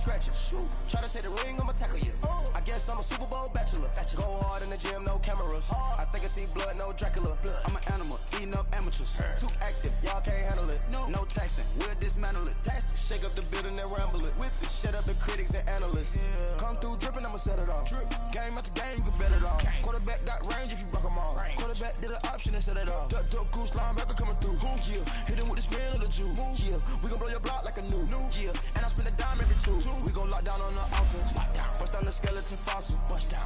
scratching. Try to take the ring, I'ma tackle you. I guess I'm a Super Bowl bachelor. Go hard in the gym, no cameras. I think I see blood, no Dracula. I'm an animal, eating up amateurs. Too active, y'all can't handle it. No taxing, we'll dismantle it. Shake up the building and ramble it. Whip it, shut up the critics and analysts. Come through dripping, I'ma set it off. Game after game, you can bet it off. Quarterback got range if you block them off. Quarterback did an option and set it off. Duck goose linebacker coming through. Yeah, hit him with the spin of the Jew. Yeah, we gon' blow your block like a new. Yeah, and I spend a dime every two. We gon' lock down on the offense. Bust down the skeleton fossil.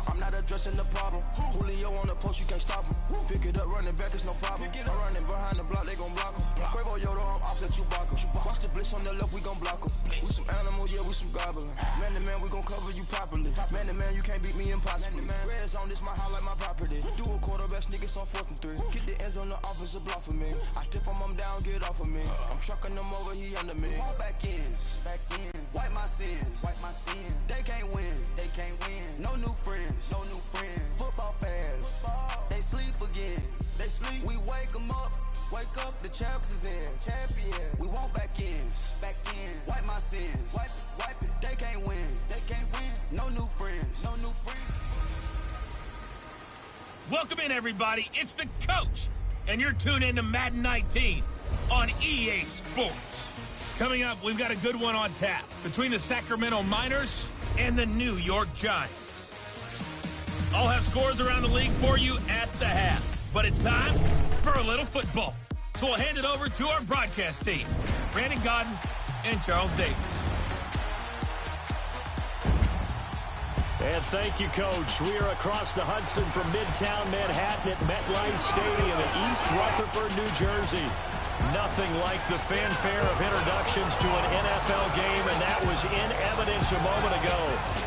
I'm not addressing the problem. Julio on the post, you can't stop him. Pick it up, running back, it's no problem. I'm running behind the block, they gon' block him. Quavo Yoda, I'm offset Chewbacca. Watch the blitz on the left, we gon' block him. We some animal, yeah, we some goblin. Man to man, we gon' cover you properly. Man to man, you can't beat me impossibly. Red zone, this my house like my property. Do a quarterback sneakers on 4th and 3. Get the ends on the offensive block for me. I stiff him down, get off of me. I'm trucking them over, he under me. Back ends, wipe my sins, They can't win, No new friends, Football fans, they sleep again. We wake them up. The champs is in. Champion. We want back ends. Wipe my sins. Wipe it. They can't win. No new friends. Welcome in, everybody. It's the coach, and you're tuned in to Madden 19 on EA Sports. Coming up, we've got a good one on tap between the Sacramento Miners and the New York Giants. I'll have scores around the league for you at the half, but it's time for a little football. So we'll hand it over to our broadcast team, Brandon Godden and Charles Davis. And thank you, Coach. We are across the Hudson from Midtown Manhattan at MetLife Stadium in East Rutherford, New Jersey. Nothing like the fanfare of introductions to an NFL game, and that was in evidence a moment ago.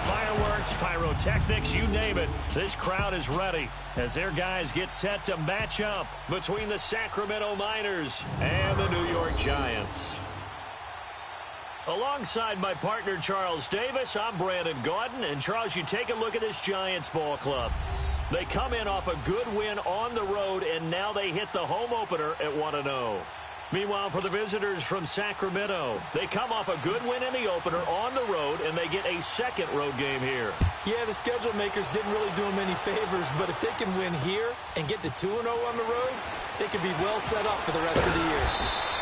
Fireworks, pyrotechnics, you name it. This crowd is ready as their guys get set to match up between the Sacramento Miners and the New York Giants. Alongside my partner, Charles Davis, I'm Brandon Gaudin. And, Charles, you take a look at this Giants ball club. They come in off a good win on the road, and now they hit the home opener at 1-0. Meanwhile, for the visitors from Sacramento, they come off a good win in the opener on the road, and they get a second road game here. Yeah, the schedule makers didn't really do them any favors, but if they can win here and get to 2-0 on the road, they could be well set up for the rest of the year.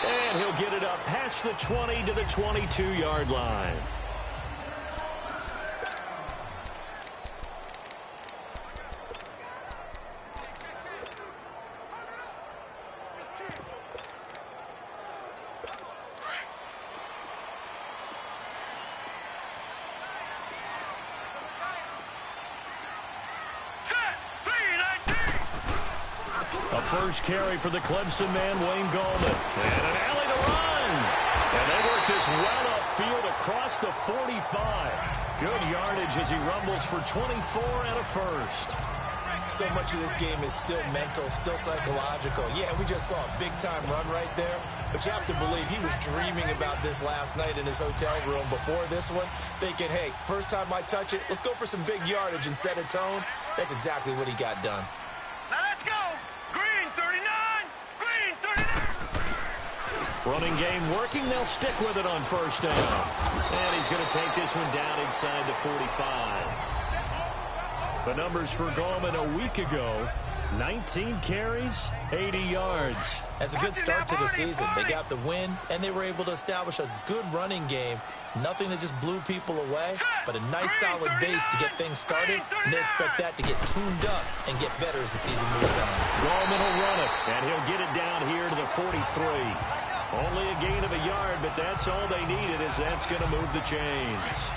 And he'll get it up past the 20 to the 22-yard line. First carry for the Clemson man, Wayne Gallman. And an alley to run. And they work this well upfield across the 45. Good yardage as he rumbles for 24 and a first. So much of this game is still mental, still psychological. Yeah, we just saw a big-time run right there. But you have to believe he was dreaming about this last night in his hotel room before this one, thinking, hey, first time I touch it, let's go for some big yardage and set a tone. That's exactly what he got done. Now let's go. Green 39. Green 39. Running game working. They'll stick with it on first down. And he's going to take this one down inside the 45. The numbers for Gallman a week ago, 19 carries, 80 yards. That's a good start to the season. They got the win, and they were able to establish a good running game. Nothing that just blew people away, but a nice solid base to get things started, and they expect that to get tuned up and get better as the season moves on. Gallman will run it, and he'll get it down here to the 43. Only a gain of a yard, but that's all they needed, as that's going to move the chains.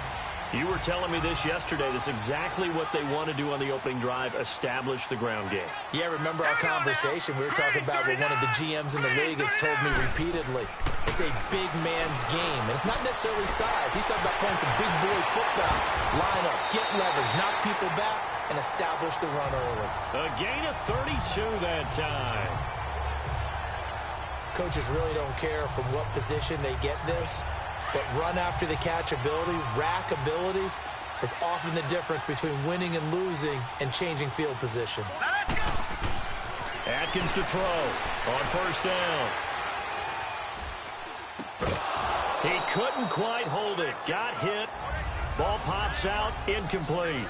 You were telling me this yesterday. This is exactly what they want to do on the opening drive, establish the ground game. Yeah, remember our conversation? We were talking about what one of the GMs in the league has told me repeatedly. It's a big man's game, and it's not necessarily size. He's talking about playing some big boy football. Line up, get leverage, knock people back, and establish the run early. A gain of 32 that time. Coaches really don't care from what position they get this. But run after the catch ability, rack ability, is often the difference between winning and losing and changing field position. Atkins to throw on first down. He couldn't quite hold it. Got hit, Ball pops out, incomplete.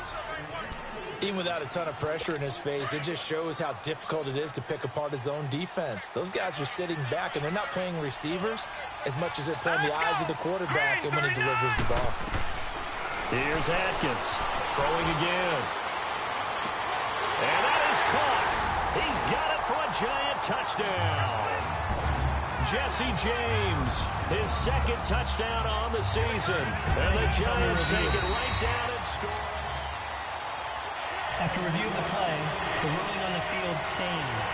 Even without a ton of pressure in his face, it just shows how difficult it is to pick apart his own defense. Those guys are sitting back, and they're not playing receivers as much as they're playing the eyes of the quarterback and when he delivers the ball. Here's Atkins, throwing again. And that is caught. He's got it for a giant touchdown. Jesse James, his second touchdown on the season. And the Giants take it right down and score. After review of the play, the ruling on the field stands.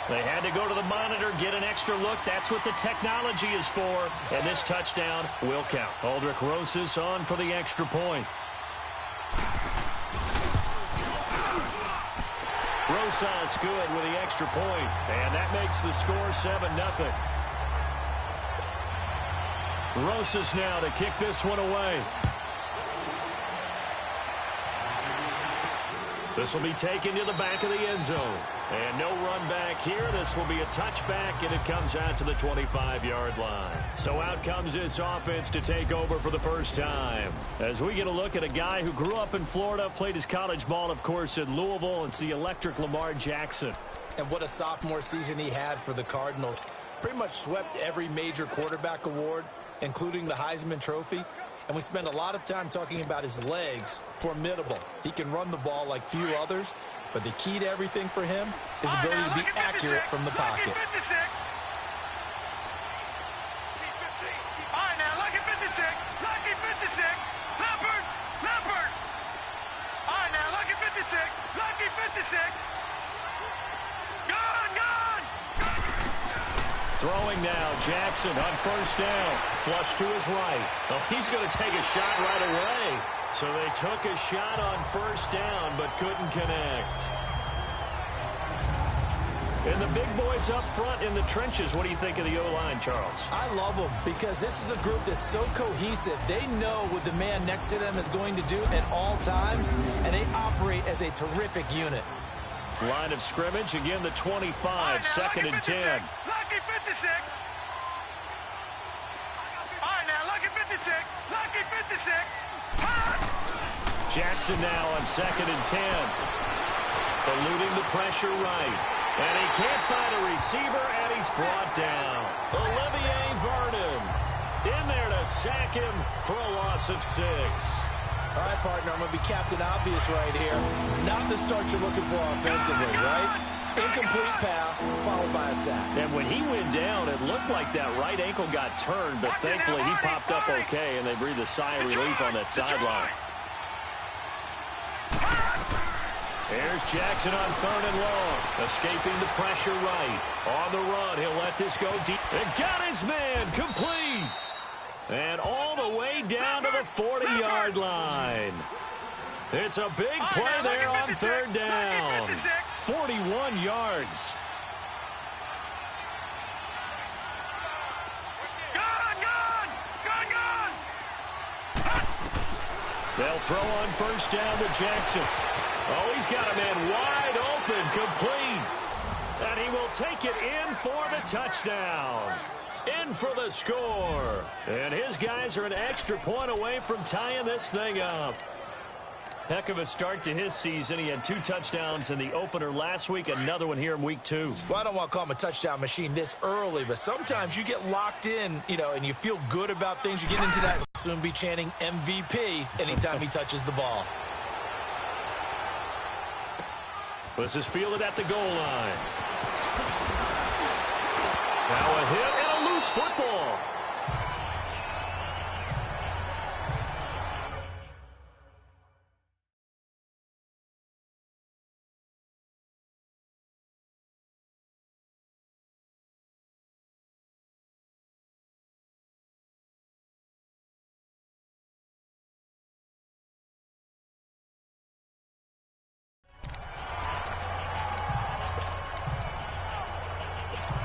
They had to go to the monitor, get an extra look. That's what the technology is for. And this touchdown will count. Aldrich Rosas on for the extra point. Rosas good with the extra point. And that makes the score 7-0. Rosas now to kick this one away. This will be taken to the back of the end zone. And no run back here. This will be a touchback, and it comes out to the 25-yard line. So out comes this offense to take over for the first time. As we get a look at a guy who grew up in Florida, played his college ball, of course, in Louisville. It's the electric Lamar Jackson. And what a sophomore season he had for the Cardinals. Pretty much swept every major quarterback award, including the Heisman Trophy. And we spend a lot of time talking about his legs. Formidable. He can run the ball like few others, but the key to everything for him is the ability to be accurate from the pocket. All right, now, lucky 56. Lucky 56. Leopard. Leopard. All right, now, lucky 56. Lucky 56. Gone, gone. Throwing now, Jackson on first down. Flush to his right. Oh, he's going to take a shot right away. So they took a shot on first down, but couldn't connect. And the big boys up front in the trenches. What do you think of the O-line, Charles? I love them because this is a group that's so cohesive. They know what the man next to them is going to do at all times, and they operate as a terrific unit. Line of scrimmage, again the 25, second and 10. Lucky 56. All right, now, lucky 56. Lucky 56. Jackson now on second and 10. Eluding the pressure right. And he can't find a receiver, and he's brought down. Olivier Vernon in there to sack him for a loss of 6. All right, partner, I'm going to be Captain Obvious right here. Not the start you're looking for offensively, right? Incomplete pass, followed by a sack. And when he went down, it looked like that right ankle got turned, but thankfully he popped up okay, and they breathed a sigh of relief on that sideline. There's Jackson on third and long, escaping the pressure right. On the run, he'll let this go deep. And got his man complete. And all the way down to the 40-yard line. It's a big play there on third down. 41 yards. Gone, gone. Gone, gone. They'll throw on first down to Jackson. Oh, he's got a man wide open, complete. And he will take it in for the touchdown. In for the score. And his guys are an extra point away from tying this thing up. Heck of a start to his season. He had 2 touchdowns in the opener last week, another one here in week 2. Well, I don't want to call him a touchdown machine this early, but sometimes you get locked in, and you feel good about things. You get into that, he'll soon be chanting MVP anytime he touches the ball. This is fielded at the goal line. Now a hit and a loose football.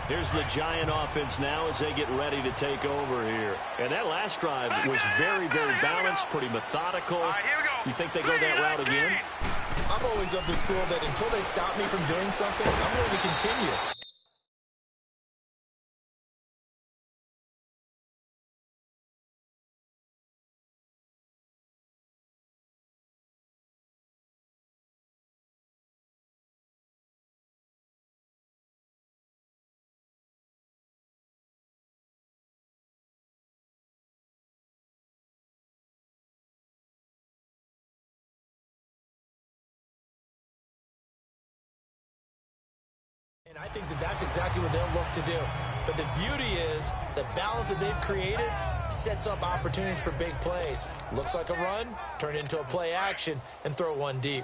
Here's the Giant offense now as they get ready to take over here. And that last drive was very, very balanced, pretty methodical. All right, here we go. You think they go that route again? I'm always of the school that until they stop me from doing something, I'm going to continue. think that that's exactly what they'll look to do. But the beauty is the balance that they've created sets up opportunities for big plays. Looks like a run, turn it into a play action, and throw one deep.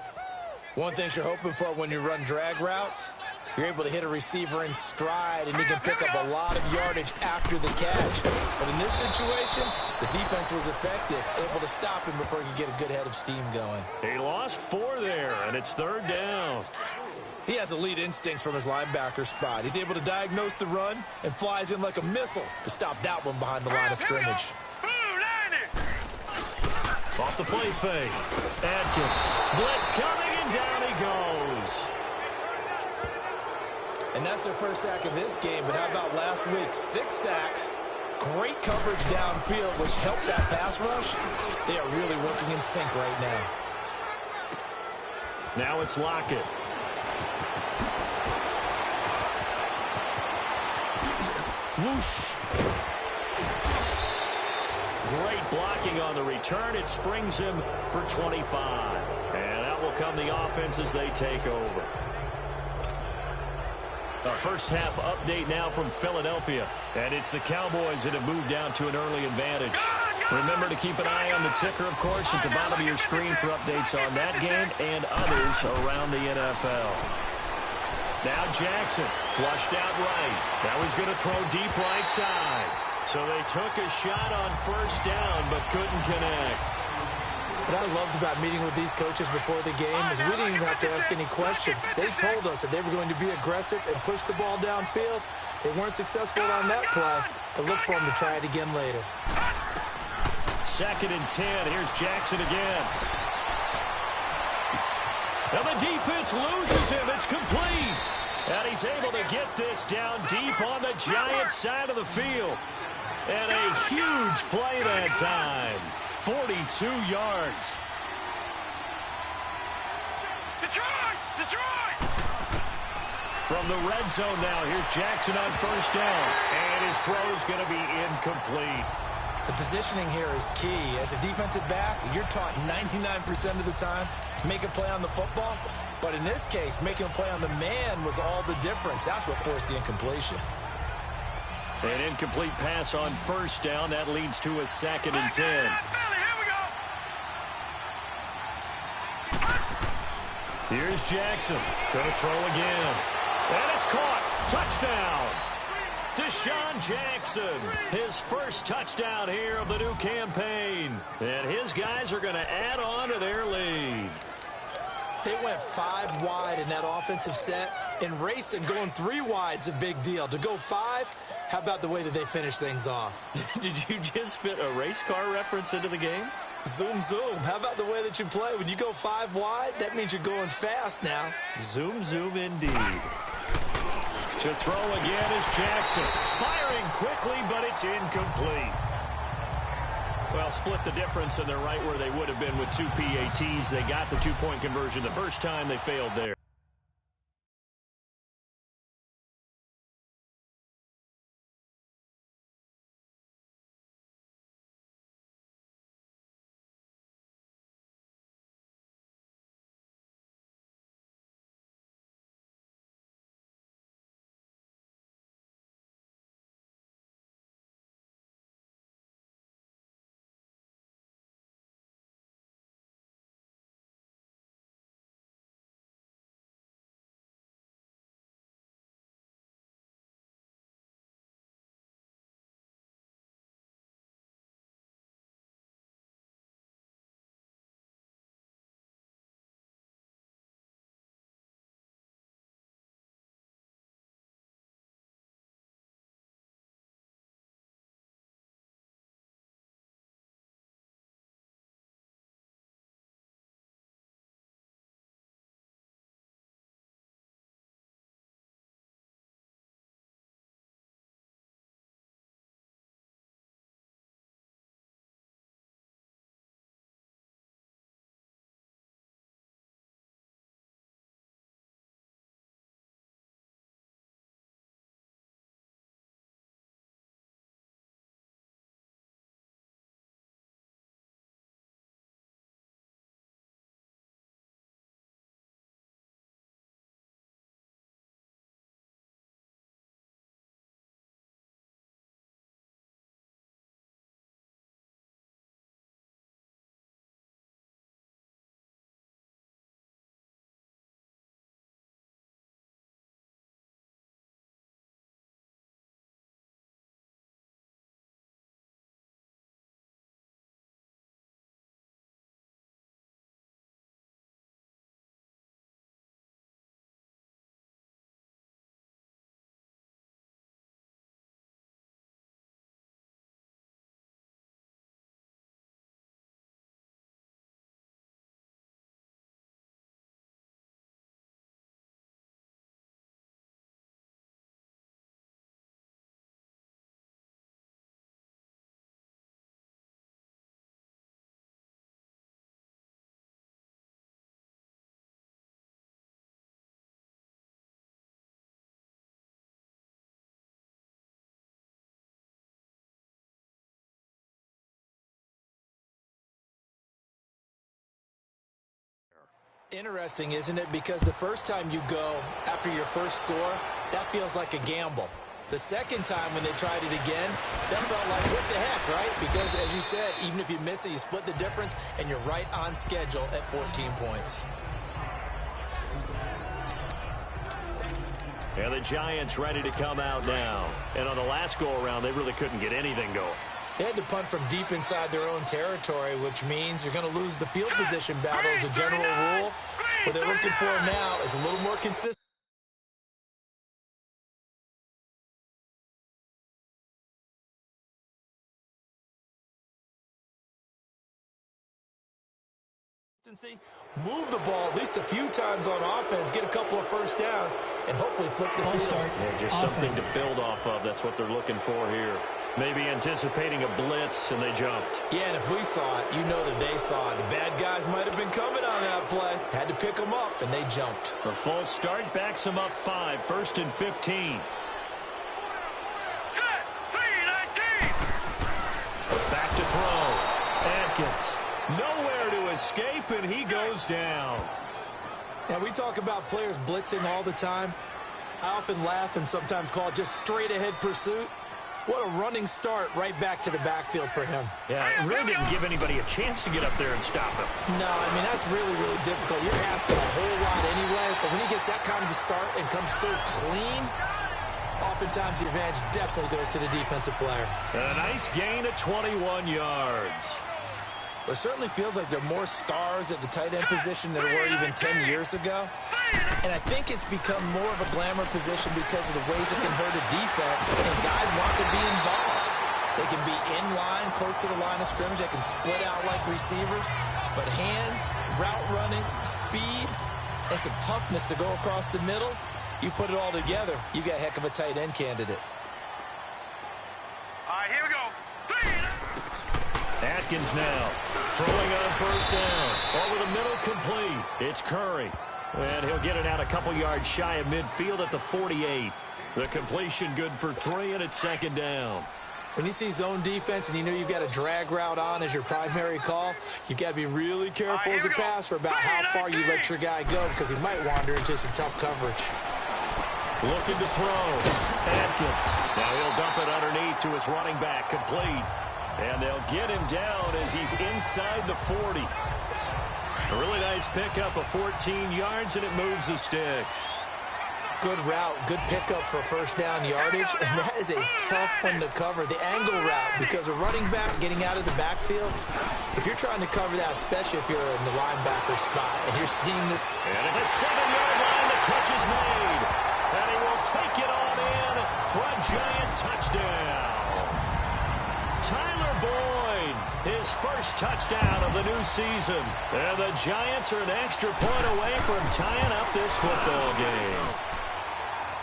One thing you're hoping for when you run drag routes, you're able to hit a receiver in stride, and he can pick up a lot of yardage after the catch. But in this situation, the defense was effective, able to stop him before he could get a good head of steam going. He lost 4 there, and it's 3rd down. He has elite instincts from his linebacker spot. He's able to diagnose the run and flies in like a missile to stop that one behind the line of scrimmage. Off the play fake. Atkins. Blitz coming, and down he goes. And that's their first sack of this game, but how about last week? 6 sacks, great coverage downfield, which helped that pass rush. They are really working in sync right now. Now it's Lockett. Whoosh. Great blocking on the return. It springs him for 25. And out will come the offense as they take over. A first half update now from Philadelphia. And it's the Cowboys that have moved down to an early advantage. Remember to keep an eye on the ticker, of course, at the bottom of your screen for updates on that game and others around the NFL. Now Jackson, flushed out right. Now he's going to throw deep right side. So they took a shot on first down, but couldn't connect. What I loved about meeting with these coaches before the game is we didn't even have to ask any questions. They told us that they were going to be aggressive and push the ball downfield. They weren't successful on that play, but look for them to try it again later. 2nd and 10. Here's Jackson again. Now the defense loses him. It's complete. And he's able to get this down deep on the Giants side of the field. And a huge play that time. 42 yards. Detroit! From the red zone now, here's Jackson on first down. And his throw's going to be incomplete. The positioning here is key. As a defensive back, you're taught 99% of the time, make a play on the football. But in this case, making a play on the man was all the difference. That's what forced the incompletion. An incomplete pass on first down. That leads to a 2nd and 10. Here's Jackson. Going to throw again. And it's caught. Touchdown. Deshaun Jackson, his first touchdown here of the new campaign. And his guys are going to add on to their lead. They went 5 wide in that offensive set. And racing, going 3 wide's a big deal. To go 5, how about the way that they finish things off? Did you just fit a race car reference into the game? Zoom, zoom. How about the way that you play? When you go 5 wide, that means you're going fast now. Zoom, zoom indeed. To throw again is Jackson. Firing quickly, but it's incomplete. Well, split the difference, and they're right where they would have been with 2 PATs. They got the 2-point conversion the first time. They failed there. Interesting, isn't it? Because the first time you go after your first score, that feels like a gamble. The second time when they tried it again, that felt like, what the heck, right? Because, as you said, even if you miss it, you split the difference, and you're right on schedule at 14 points. And the Giants ready to come out now. And on the last go-around, they really couldn't get anything going. They had to punt from deep inside their own territory, which means you're going to lose the field position battle as a general rule. What they're looking for now is a little more consistent. Move the ball at least a few times on offense, get a couple of first downs, and hopefully flip the field. Yeah, just something to build off of. That's what they're looking for here. Maybe anticipating a blitz, and they jumped. Yeah, and if we saw it, you know that they saw it. The bad guys might have been coming on that play. Had to pick them up, and they jumped. A false start backs them up 5, 1st and 15. Set, 3-19. Back to throw. Atkins. Nowhere to escape, and he goes down. Now, we talk about players blitzing all the time. I often laugh and sometimes call it just straight-ahead pursuit. What a running start right back to the backfield for him. Yeah, it really didn't give anybody a chance to get up there and stop him. No, I mean, that's really, really difficult. You're asking a whole lot anyway, but when he gets that kind of a start and comes through clean, oftentimes the advantage definitely goes to the defensive player. A nice gain of 21 yards. It certainly feels like there are more stars at the tight end position than there were even 10 years ago. And I think it's become more of a glamour position because of the ways it can hurt a defense, and guys want to be involved. They can be in line, close to the line of scrimmage. They can split out like receivers. But hands, route running, speed, and some toughness to go across the middle, you put it all together, you got a heck of a tight end candidate. All right, here we go. Atkins now throwing on first down. Over the middle, complete. It's Curry. And he'll get it out a couple yards shy of midfield at the 48. The completion good for 3, and it's 2nd down. When you see zone defense and you know you've got a drag route on as your primary call, you've got to be really careful as a passer about how far you let your guy go because he might wander into some tough coverage. Looking to throw. Atkins. Now he'll dump it underneath to his running back. Complete. And they'll get him down as he's inside the 40. A really nice pickup of 14 yards, and it moves the sticks. Good route, good pickup for first down yardage, and that is a tough one to cover. The angle route, because a running back getting out of the backfield, if you're trying to cover that, especially if you're in the linebacker spot, and you're seeing this. And at the 7-yard line, the catch is made. And he will take it on in for a Giant touchdown. Tyler Boyd, his first touchdown of the new season. And the Giants are an extra point away from tying up this football game.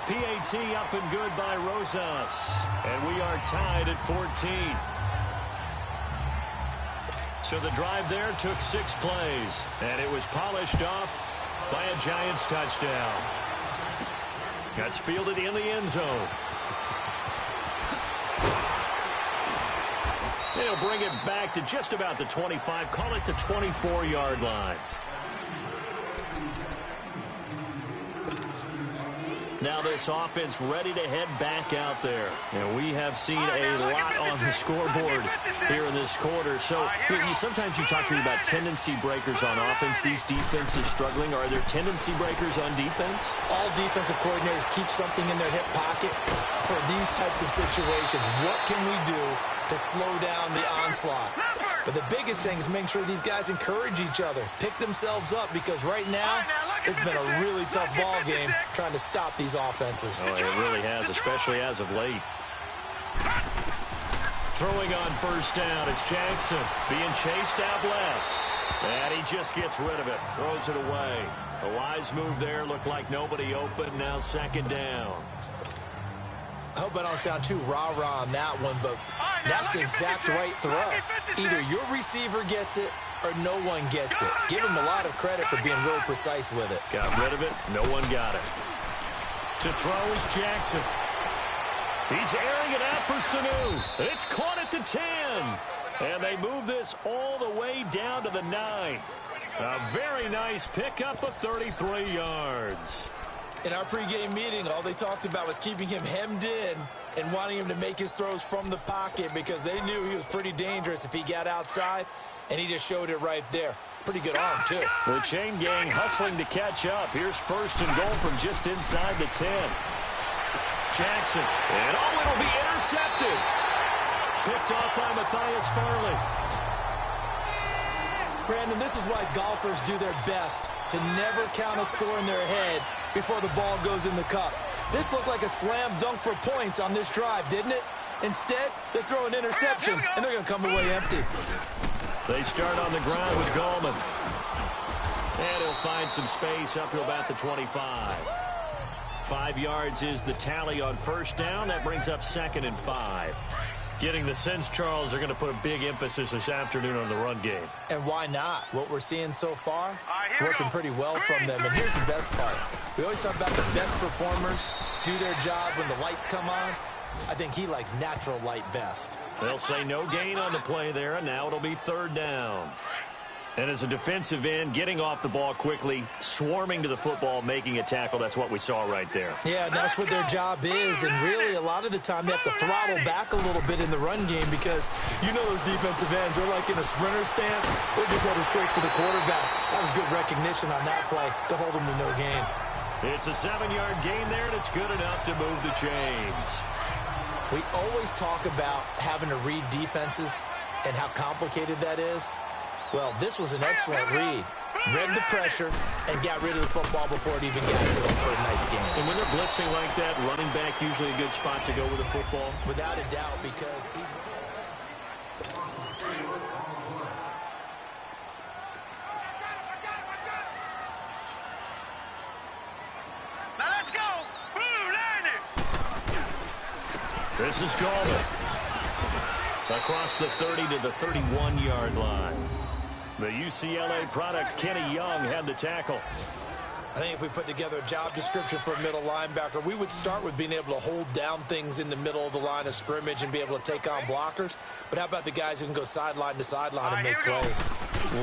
PAT up and good by Rosas. And we are tied at 14. So the drive there took 6 plays. And it was polished off by a Giants touchdown. That's fielded in the end zone. They'll bring it back to just about the 25. Call it the 24-yard line. Now this offense ready to head back out there. And we have seen a lot on the scoreboard here in this quarter. So sometimes you talk to me about tendency breakers on offense. These defenses struggling. Are there tendency breakers on defense? All defensive coordinators keep something in their hip pocket for these types of situations. What can we do to slow down the onslaught? But the biggest thing is making sure these guys encourage each other, pick themselves up, because right now it's been a really tough ball game trying to stop these offenses. Oh, it really has, especially as of late. Throwing on first down, it's Jackson being chased out left. And he just gets rid of it, throws it away. A wise move there, looked like nobody open, now 2nd down. I hope I don't sound too rah-rah on that one, but that's the exact right throw. Either your receiver gets it or no one gets it. Give him a lot of credit for being really precise with it. Got rid of it. No one got it. To throw is Jackson. He's airing it out for Sanu. It's caught at the 10. And they move this all the way down to the 9. A very nice pickup of 33 yards. In our pregame meeting, all they talked about was keeping him hemmed in and wanting him to make his throws from the pocket because they knew he was pretty dangerous if he got outside, and he just showed it right there. Pretty good arm, too. The chain gang hustling to catch up. Here's 1st and goal from just inside the 10. Jackson, and it'll be intercepted. Picked off by Matthias Farley. Brandon, this is why golfers do their best to never count a score in their head before the ball goes in the cup. This looked like a slam dunk for points on this drive, didn't it? Instead, they throw an interception, and they're going to come away empty. They start on the ground with Gallman. And he'll find some space up to about the 25. 5 yards is the tally on 1st down. That brings up 2nd and 5. Getting the sense, Charles, they're going to put a big emphasis this afternoon on the run game. And why not? What we're seeing so far, working pretty well from them. And here's the best part. We always talk about the best performers do their job when the lights come on. I think he likes natural light best. They'll say no gain on the play there, and now it'll be 3rd down. And as a defensive end, getting off the ball quickly, swarming to the football, making a tackle, that's what we saw right there. Yeah, that's what their job is, and really a lot of the time they have to throttle back a little bit in the run game because you know those defensive ends are like in a sprinter stance. They're just headed straight for the quarterback. That was good recognition on that play to hold them to no gain. It's a 7-yard gain there, and it's good enough to move the chains. We always talk about having to read defenses and how complicated that is. Well, this was an excellent read. Read the pressure and got rid of the football before it even got to him for a nice game. And when they're blitzing like that, running back usually a good spot to go with the football? Without a doubt, because he's... Now let's go. Blue, line it. This is Gallman. Across the 30 to the 31-yard line. The UCLA product, Kenny Young, had the tackle. I think if we put together a job description for a middle linebacker, we would start with being able to hold down things in the middle of the line of scrimmage and be able to take on blockers. But how about the guys who can go sideline to sideline and make plays?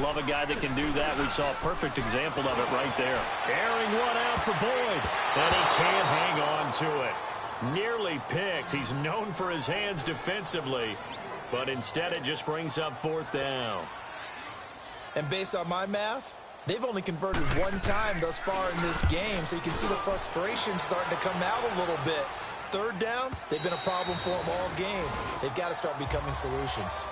Love a guy that can do that. We saw a perfect example of it right there. Airing one out for Boyd, and he can't hang on to it. Nearly picked. He's known for his hands defensively, but instead it just brings up 4th down. And based on my math, they've only converted 1 time thus far in this game, so you can see the frustration starting to come out a little bit. 3rd downs, they've been a problem for them all game. They've got to start becoming solutions.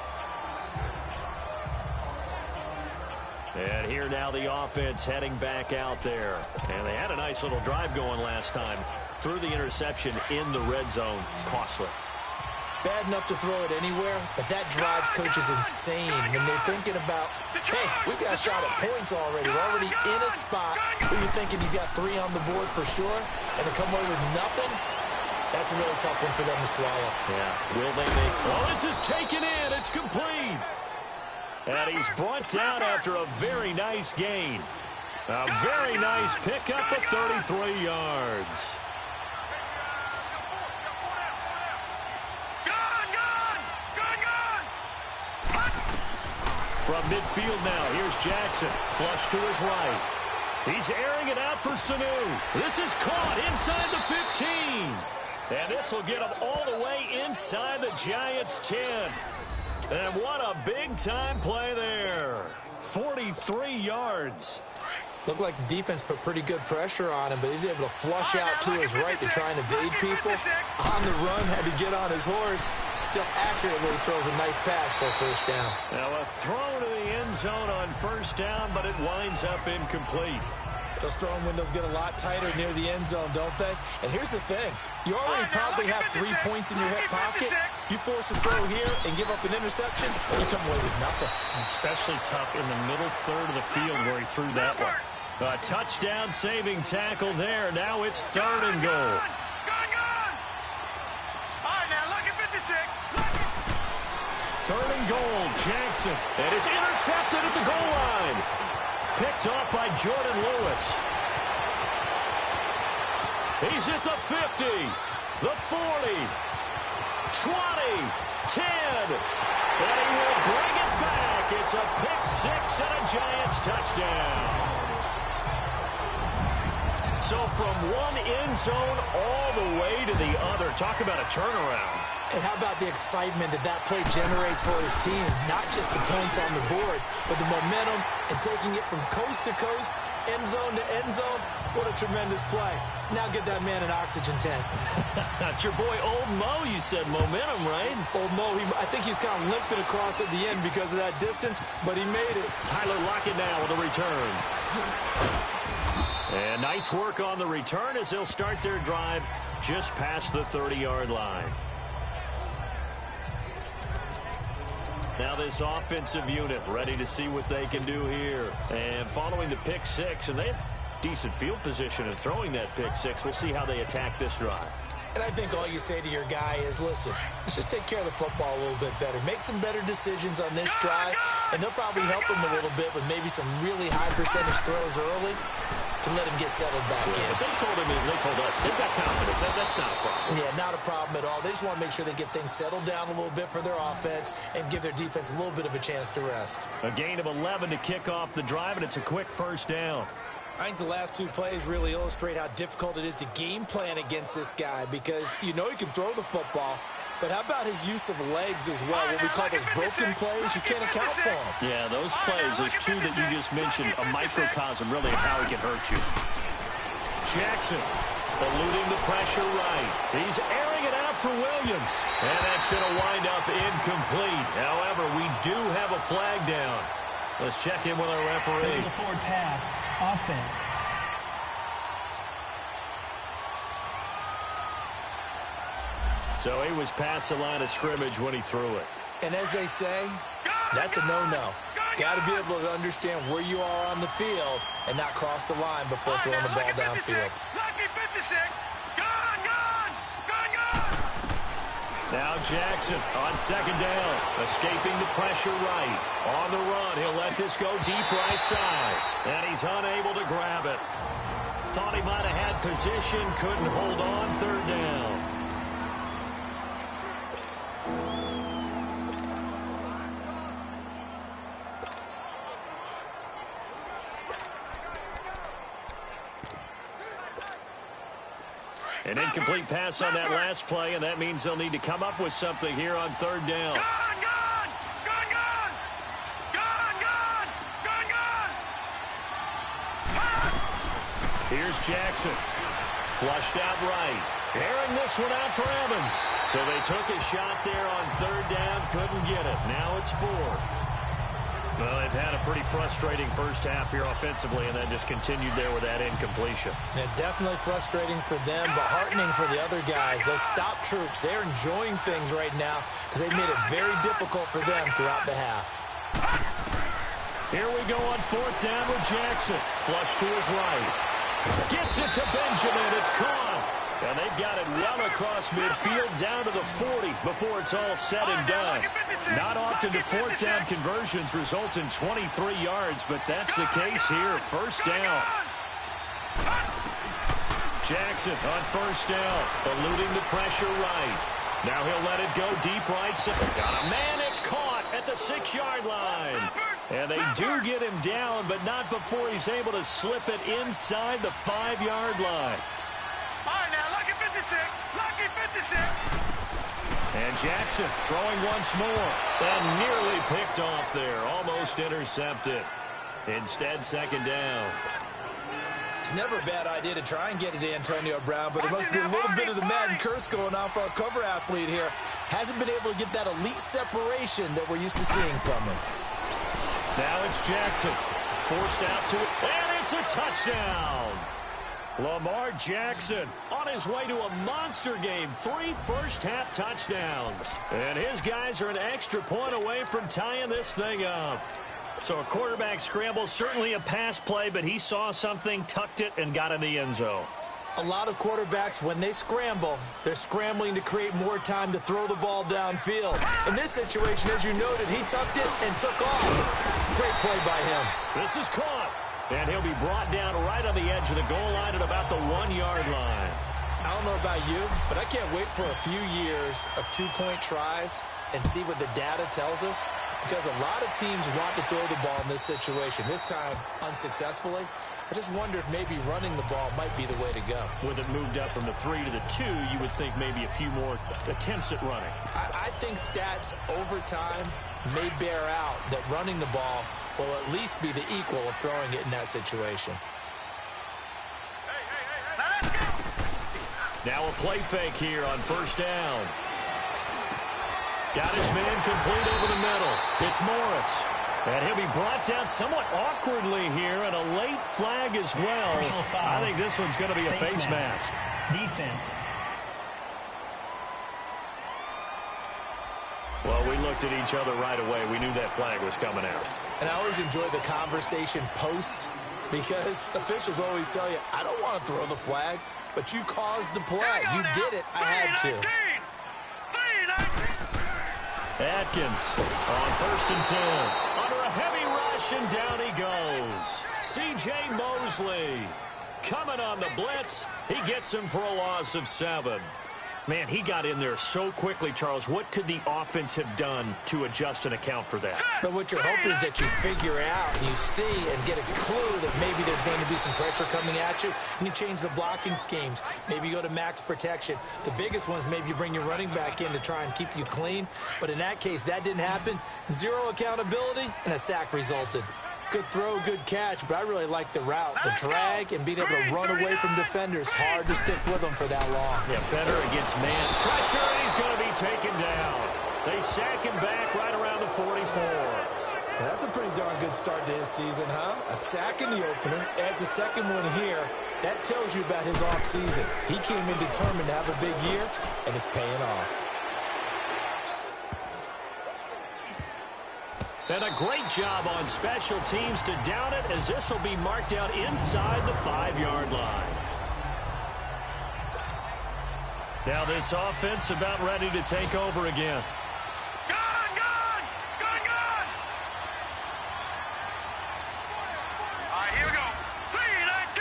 And here now the offense heading back out there. And they had a nice little drive going last time. Threw the interception in the red zone. Costly. Bad enough to throw it anywhere, but that drives coaches insane when they're thinking about, hey, we've got a shot at points already. We're already in a spot where you're thinking you've got 3 on the board for sure, and to come away with nothing, that's a really tough one for them to swallow. Yeah. Will they make... Oh, this is taken in. It's complete. And he's brought down after a very nice gain. A very nice pickup of 33 yards. From midfield now, here's Jackson. Flush to his right. He's airing it out for Sanu. This is caught inside the 15. And this will get him all the way inside the Giants' 10. And what a big-time play there. 43 yards. Looked like the defense put pretty good pressure on him, but he's able to flush out to his right to try and evade people. On the run, had to get on his horse. Still accurately throws a nice pass for a 1st down. Now a throw to the end zone on 1st down, but it winds up incomplete. Those throwing windows get a lot tighter near the end zone, don't they? And here's the thing. You already probably have 3 points in your hip pocket. You force a throw here and give up an interception, you come away with nothing. Especially tough in the middle third of the field where he threw that one. A touchdown-saving tackle there. Now it's 3rd and goal. Gone! All right, now, look at 56. Look at... 3rd and goal, Jackson. And it's intercepted at the goal line. Picked off by Jordan Lewis. He's at the 50, the 40, 20, 10. And he will bring it back. It's a pick 6 and a Giants touchdown. So from one end zone all the way to the other. Talk about a turnaround. And how about the excitement that play generates for his team? Not just the points on the board, but the momentum and taking it from coast to coast, end zone to end zone. What a tremendous play. Now get that man an oxygen tank. That's your boy Old Mo, you said. Momentum, right? Old Mo, I think he's kind of limping across at the end because of that distance, but he made it. Tyler Lockett now with a return. And nice work on the return as they'll start their drive just past the 30-yard line. Now this offensive unit ready to see what they can do here. And following the pick six, and they have decent field position in throwing that pick six. We'll see how they attack this drive. And I think all you say to your guy is, listen, let's just take care of the football a little bit better. Make some better decisions on this drive, and they'll probably help him a little bit with maybe some really high percentage throws early to let him get settled back in. But they told us, they've got confidence. That's not a problem. Yeah, not a problem at all. They just want to make sure they get things settled down a little bit for their offense and give their defense a little bit of a chance to rest. A gain of 11 to kick off the drive, and it's a quick first down. I think the last two plays really illustrate how difficult it is to game plan against this guy because you know he can throw the football, but how about his use of legs as well? What we call those broken plays, you can't account for them. Yeah, those plays, those two that you just mentioned, a microcosm really of how he can hurt you. Jackson eluding the pressure right. He's airing it out for Williams. And that's going to wind up incomplete. However, we do have a flag down. Let's check in with our referee. The forward pass, offense. So he was past the line of scrimmage when he threw it. And as they say, that's a no-no. Got to be able to understand where you are on the field and not cross the line before throwing the ball downfield. Now Jackson on second down, escaping the pressure right. On the run, he'll let this go deep right side. And he's unable to grab it. Thought he might have had position, couldn't hold on, third down. An incomplete pass on that last play, and that means they'll need to come up with something here on third down. Here's Jackson. Flushed out right. Airing this one out for Evans. So they took a shot there on third down, couldn't get it. Now it's fourth. Well, they've had a pretty frustrating first half here offensively, and then just continued there with that incompletion. Yeah, definitely frustrating for them, but heartening for the other guys. Those stop troops, they're enjoying things right now because they've made it very difficult for them throughout the half. Here we go on fourth down with Jackson. Flush to his right. Gets it to Benjamin. It's caught. And they've got it well across midfield down to the 40 before it's all said and done. Not often do fourth down conversions result in 23 yards, but that's the case here. First down. Jackson on first down, eluding the pressure right. Now he'll let it go deep right side. Got a man, it's caught at the 6-yard line. And they do get him down, but not before he's able to slip it inside the 5-yard line. And Jackson throwing once more. And nearly picked off there. Almost intercepted. Instead, second down. It's never a bad idea to try and get it to Antonio Brown, but it must be a little bit of the Madden curse going on for our cover athlete here. Hasn't been able to get that elite separation that we're used to seeing from him. Now it's Jackson. Forced out to it. And it's a touchdown. Lamar Jackson on his way to a monster game. 3 first-half touchdowns. And his guys are an extra point away from tying this thing up. So a quarterback scramble, certainly a pass play, but he saw something, tucked it, and got in the end zone. A lot of quarterbacks, when they scramble, they're scrambling to create more time to throw the ball downfield. In this situation, as you noted, he tucked it and took off. Great play by him. This is caught. And he'll be brought down right on the edge of the goal line at about the 1-yard line. I don't know about you, but I can't wait for a few years of 2-point tries and see what the data tells us? Because a lot of teams want to throw the ball in this situation, this time unsuccessfully. I just wonder if maybe running the ball might be the way to go. With it moved up from the 3 to the 2, you would think maybe a few more attempts at running. I think stats over time may bear out that running the ball will at least be the equal of throwing it in that situation. Now a play fake here on first down. Got his man complete over the middle. It's Morris. And he'll be brought down somewhat awkwardly here, and a late flag as well. Personal foul. I think this one's going to be a face mask. Defense. Well, we looked at each other right away. We knew that flag was coming out. And I always enjoy the conversation post, because officials always tell you, I don't want to throw the flag, but you caused the play. You did it. I had to. Atkins on first and 10. Under a heavy rush, and down he goes. C.J. Mosley coming on the blitz. He gets him for a loss of 7. Man, he got in there so quickly, Charles. What could the offense have done to adjust and account for that? But what you're hoping is that you figure out, you see, and get a clue that maybe there's going to be some pressure coming at you, and you change the blocking schemes. Maybe you go to max protection. The biggest one is maybe you bring your running back in to try and keep you clean. But in that case, that didn't happen. 0 accountability, and a sack resulted. Good throw, good catch, but I really like the route. The drag and being able to run away from defenders. Hard to stick with them for that long. Yeah, better against man pressure, and he's going to be taken down. They sack him back right around the 44. Well, that's a pretty darn good start to his season, huh? A sack in the opener, adds a second one here. That tells you about his offseason. He came in determined to have a big year, and it's paying off. And a great job on special teams to down it, as this will be marked out inside the 5-yard line. Now this offense about ready to take over again. Gone! All right, here we go. 3-19!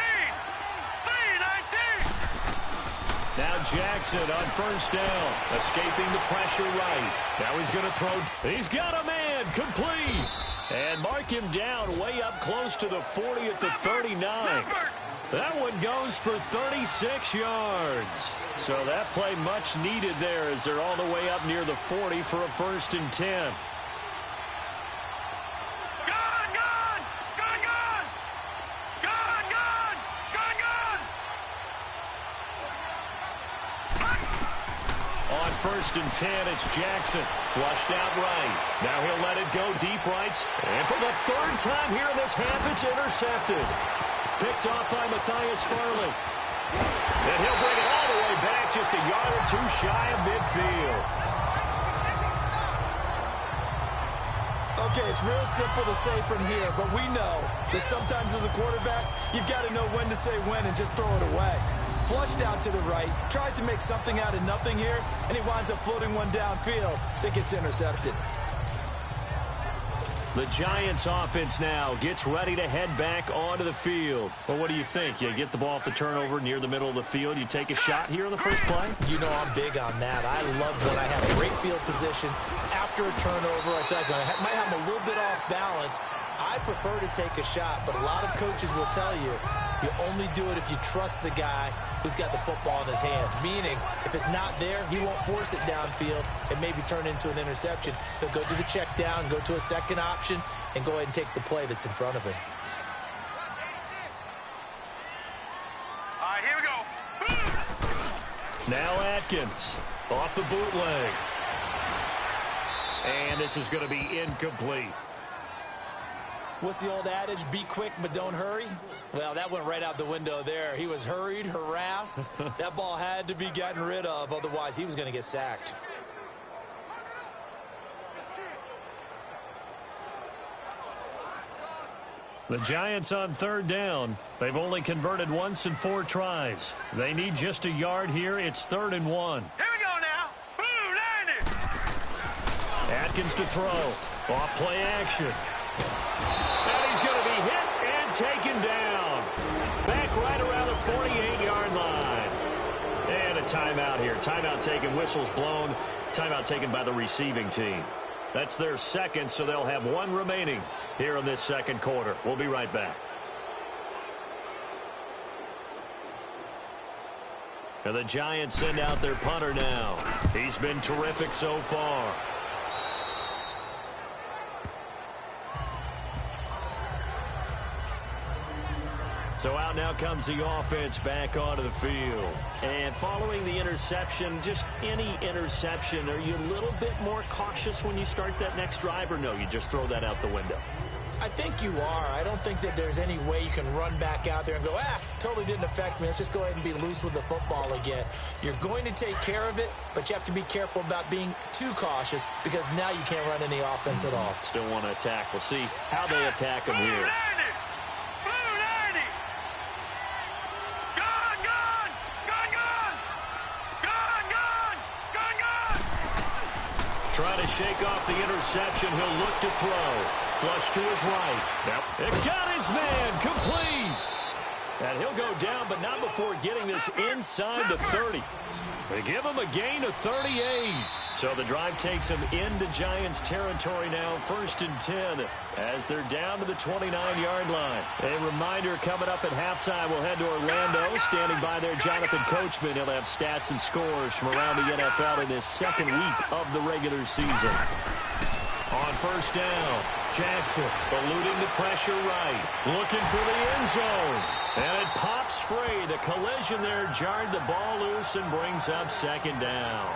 Now Jackson on first down, escaping the pressure right. Now he's going to throw. He's got a man complete. And mark him down way up close to the 40 at the 39. That one goes for 36 yards. So that play much needed there as they're all the way up near the 40 for a first and 10. First and 10, it's Jackson. Flushed out right. Now he'll let it go deep rights. And for the 3rd time here in this half, it's intercepted. Picked off by Matthias Farley. And he'll bring it all the way back, just a yard or 2 shy of midfield. Okay, it's real simple to say from here, but we know that sometimes as a quarterback, you've got to know when to say when and just throw it away. Flushed out to the right, tries to make something out of nothing here, and he winds up floating one downfield that gets intercepted. The Giants offense now gets ready to head back onto the field. Well, what do you think? You get the ball off the turnover near the middle of the field. You take a shot here in the first play? You know I'm big on that. I love when I have great field position. After a turnover, I feel like I might have a little bit off balance. I prefer to take a shot, but a lot of coaches will tell you, you only do it if you trust the guy who's got the football in his hands. Meaning, if it's not there, he won't force it downfield and maybe turn into an interception. He'll go to the check down, go to a second option, and go ahead and take the play that's in front of him. All right, here we go. Now Atkins off the bootleg. And this is going to be incomplete. What's the old adage? Be quick, but don't hurry. Well, that went right out the window there. He was hurried, harassed. That ball had to be gotten rid of. Otherwise, he was going to get sacked. The Giants on 3rd down. They've only converted once in 4 tries. They need just a yard here. It's 3rd and 1. Here we go now. Boom, 90. Atkins to throw. Off play action. And he's going to be hit and taken down. Back right around the 48-yard line. And a timeout here. Timeout taken, whistles blown. Timeout taken by the receiving team. That's their second, so they'll have one remaining here in this second quarter. We'll be right back. And the Giants send out their punter now. He's been terrific so far. So out now comes the offense back onto the field. And following the interception, just any interception, are you a little bit more cautious when you start that next drive, or no, you just throw that out the window? I think you are. I don't think that there's any way you can run back out there and go, totally didn't affect me. Let's just go ahead and be loose with the football again. You're going to take care of it, but you have to be careful about being too cautious because now you can't run any offense at all. Still want to attack. We'll see how they attack him here. Trying to shake off the interception. He'll look to throw. Flush to his right. Yep. It got his man. Complete. And he'll go down, but not before getting this inside the 30. They give him a gain of 38. So the drive takes him into Giants territory now, 1st and 10, as they're down to the 29-yard line. A reminder coming up at halftime, we'll head to Orlando. Standing by there, Jonathan Coachman. He'll have stats and scores from around the NFL in his second week of the regular season. On 1st down, Jackson eluding the pressure right, looking for the end zone. And it pops free. The collision there jarred the ball loose and brings up 2nd down.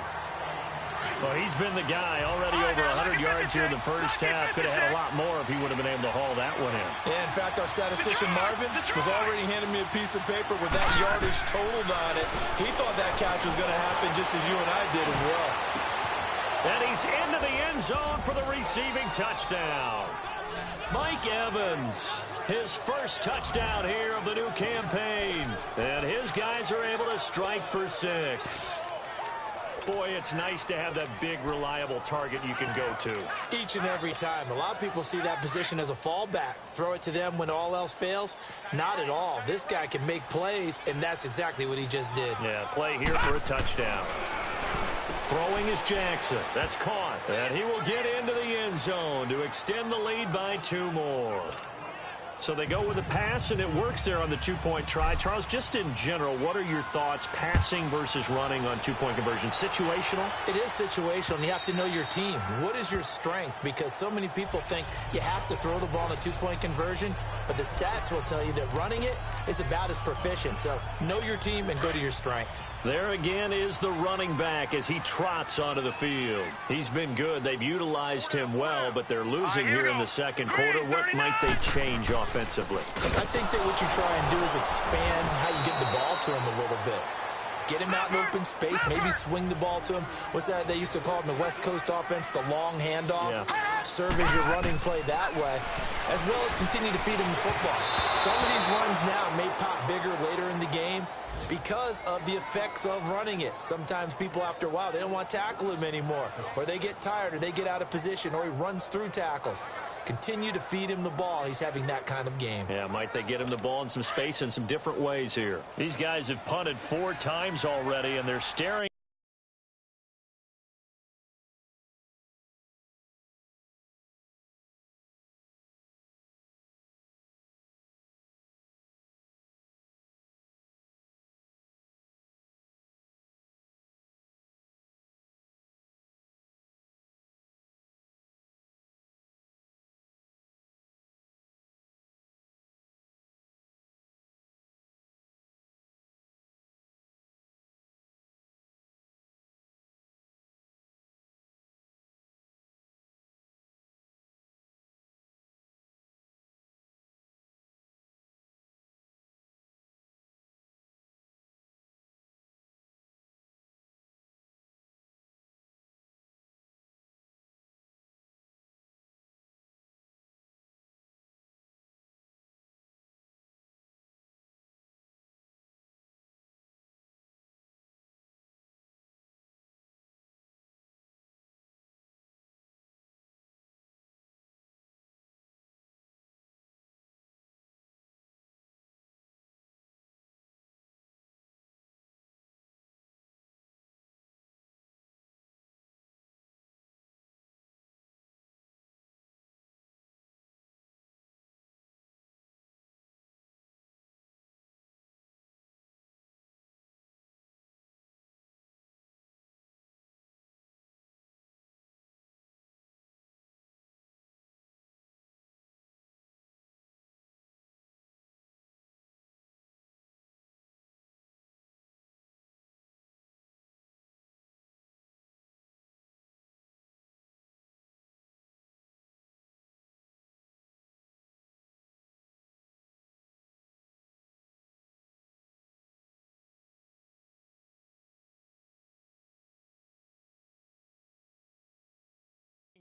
Well, he's been the guy already over 100 yards here in the first half. Could have had a lot more if he would have been able to haul that one in. Yeah, in fact, our statistician Marvin was already handing me a piece of paper with that yardage totaled on it. He thought that catch was going to happen just as you and I did as well. And he's into the end zone for the receiving touchdown. Mike Evans, his first touchdown here of the new campaign. And his guys are able to strike for 6. Boy, it's nice to have that big, reliable target you can go to. Each and every time. A lot of people see that position as a fallback. Throw it to them when all else fails. Not at all. This guy can make plays, and that's exactly what he just did. Yeah, play here for a touchdown. Throwing is Jackson. That's caught. And he will get into the end zone to extend the lead by 2 more. So they go with a pass, and it works there on the 2-point try. Charles, just in general, what are your thoughts passing versus running on 2-point conversion? Situational? It is situational, and you have to know your team. What is your strength? Because so many people think you have to throw the ball in a 2-point conversion, but the stats will tell you that running it is about as proficient. So know your team and go to your strength. There again is the running back as he trots onto the field. He's been good. They've utilized him well, but they're losing here in the second quarter. What might they change offensively? I think that what you try and do is expand how you get the ball to him a little bit. Get him out in open space, maybe swing the ball to him. What's that they used to call it in the West Coast offense, the long handoff? Yeah. Serve as your running play that way, as well as continue to feed him the football. Some of these runs now may pop bigger later in the game because of the effects of running it. Sometimes people, after a while, they don't want to tackle him anymore, or they get tired, or they get out of position, or he runs through tackles. Continue to feed him the ball. He's having that kind of game. Yeah, might they get him the ball in some space in some different ways here. These guys have punted 4 times already, and they're staring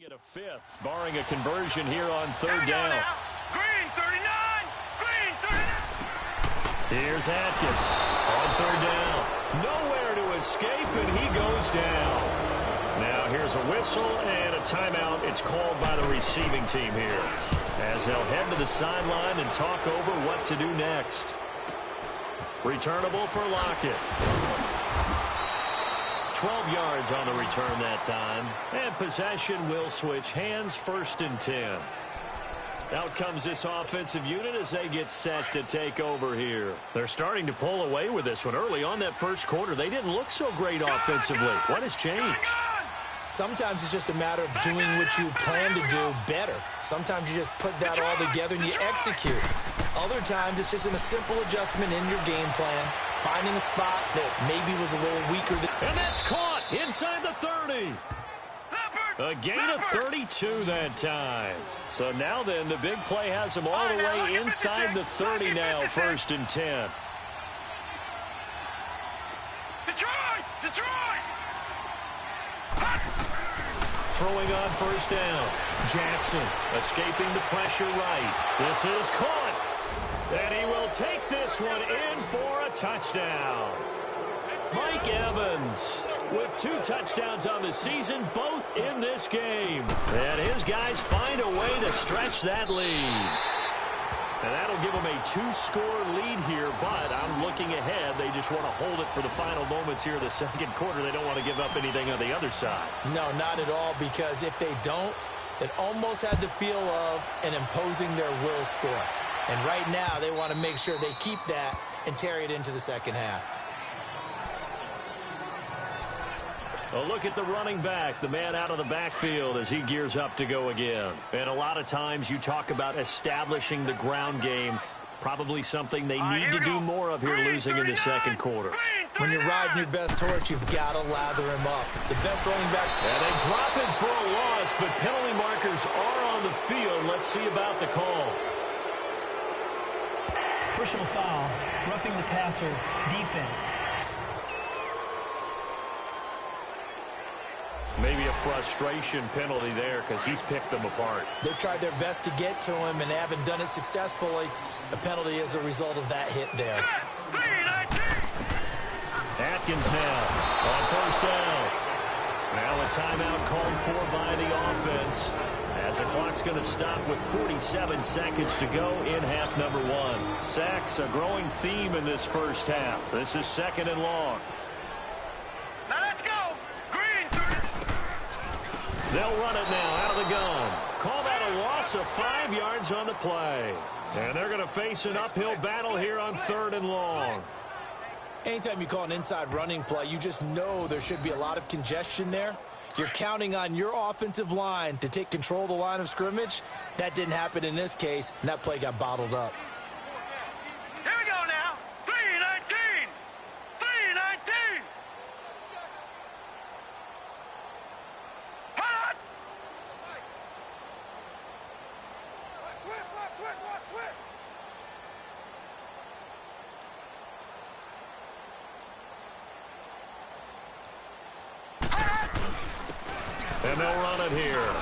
At a fifth, barring a conversion here on third down. Green 39! Green 39! Here's Atkins on third down. Nowhere to escape, and he goes down. Now here's a whistle and a timeout. It's called by the receiving team here, as they'll head to the sideline and talk over what to do next. Returnable for Lockett. 12 yards on the return that time. And possession will switch hands, 1st and 10. Out comes this offensive unit as they get set to take over here. They're starting to pull away with this one. Early on that first quarter, they didn't look so great offensively. What has changed? Sometimes it's just a matter of doing what you plan to do better. Sometimes you just put that all together and you execute. Other times it's just a simple adjustment in your game plan, finding a spot that maybe was a little weaker than... And that's caught inside the 30. A gain of 32 that time. So now then, the big play has them all the way inside the 30 now, 1st and 10. Detroit! Throwing on 1st down. Jackson escaping the pressure right. This is caught. And he will take this one in for a touchdown. Mike Evans with 2 touchdowns on the season, both in this game. And his guys find a way to stretch that lead. And that'll give them a 2-score lead here, but I'm looking ahead. They just want to hold it for the final moments here in the second quarter. They don't want to give up anything on the other side. No, not at all, because if they don't, it almost had the feel of an imposing their will score. And right now, they want to make sure they keep that and carry it into the second half. A look at the running back, the man out of the backfield as he gears up to go again. And a lot of times you talk about establishing the ground game, probably something they need to do more of here losing in the second quarter. When you're riding your best torch, you've got to lather him up. The best running back... And they drop him for a loss, but penalty markers are on the field. Let's see about the call. Personal foul, roughing the passer, defense. Maybe a frustration penalty there because he's picked them apart. They've tried their best to get to him and haven't done it successfully. The penalty is a result of that hit there. Atkins now on 1st down. Now a timeout called for by the offense, as the clock's going to stop with 47 seconds to go in half number 1. Sacks, a growing theme in this first half. This is 2nd and long. Now let's go. They'll run it now out of the gun. Call that a loss of 5 yards on the play. And they're going to face an uphill battle here on 3rd and long. Anytime you call an inside running play, you just know there should be a lot of congestion there. You're counting on your offensive line to take control of the line of scrimmage. That didn't happen in this case, and that play got bottled up. Here we go now. 3-19. 3-19. Hot. Switch. And they'll run it here.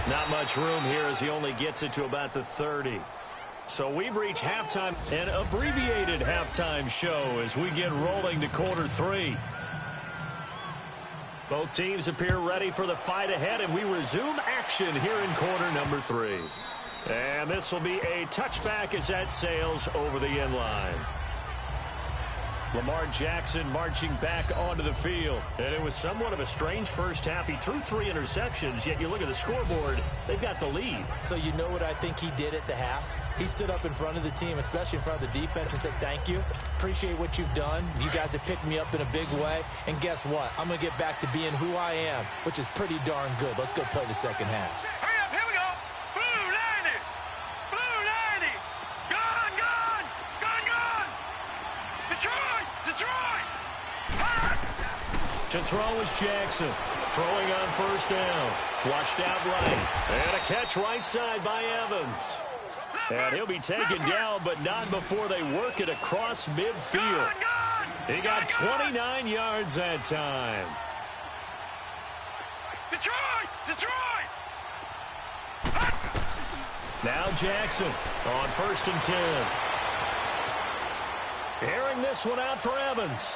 Not much room here as he only gets it to about the 30. So we've reached halftime, an abbreviated halftime show as we get rolling to quarter 3. Both teams appear ready for the fight ahead, and we resume action here in quarter number 3. And this will be a touchback as that sails over the end line. Lamar Jackson marching back onto the field. And it was somewhat of a strange first half. He threw 3 interceptions, yet you look at the scoreboard, they've got the lead. So you know what I think he did at the half? He stood up in front of the team, especially in front of the defense, and said, thank you. Appreciate what you've done. You guys have picked me up in a big way. And guess what? I'm going to get back to being who I am, which is pretty darn good. Let's go play the second half. Hurry up, here we go. Blue 90. Blue 90. Gone. Detroit. Hot. To throw is Jackson. Throwing on 1st down. Flushed out right. And a catch right side by Evans. And he'll be taken down, but not before they work it across midfield. He got 29 yards that time. Detroit! Detroit! Now Jackson on 1st and 10. Airing this one out for Evans.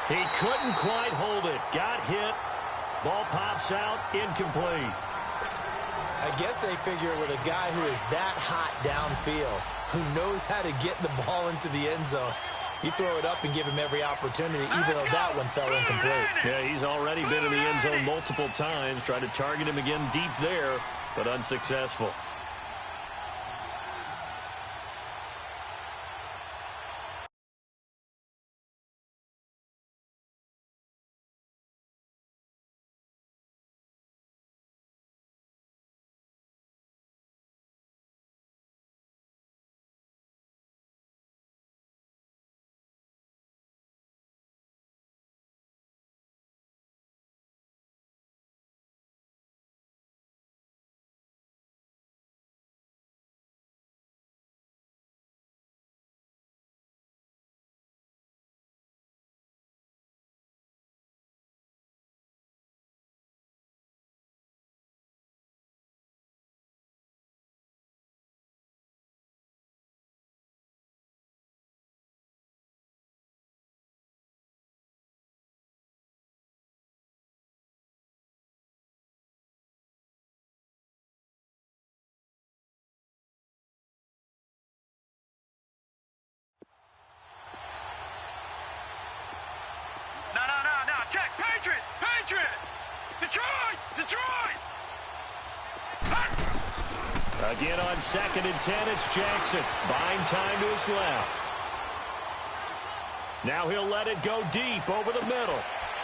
He couldn't quite hold it. Got hit. Ball pops out. Incomplete. I guess they figure with a guy who is that hot downfield, who knows how to get the ball into the end zone, you throw it up and give him every opportunity, even though that one fell incomplete. Yeah, he's already been in the end zone multiple times. Tried to target him again deep there, but unsuccessful. No. Check. Patriot! Patriot! Detroit! Detroit! Again on 2nd and 10, it's Jackson. Buying time to his left. Now he'll let it go deep over the middle.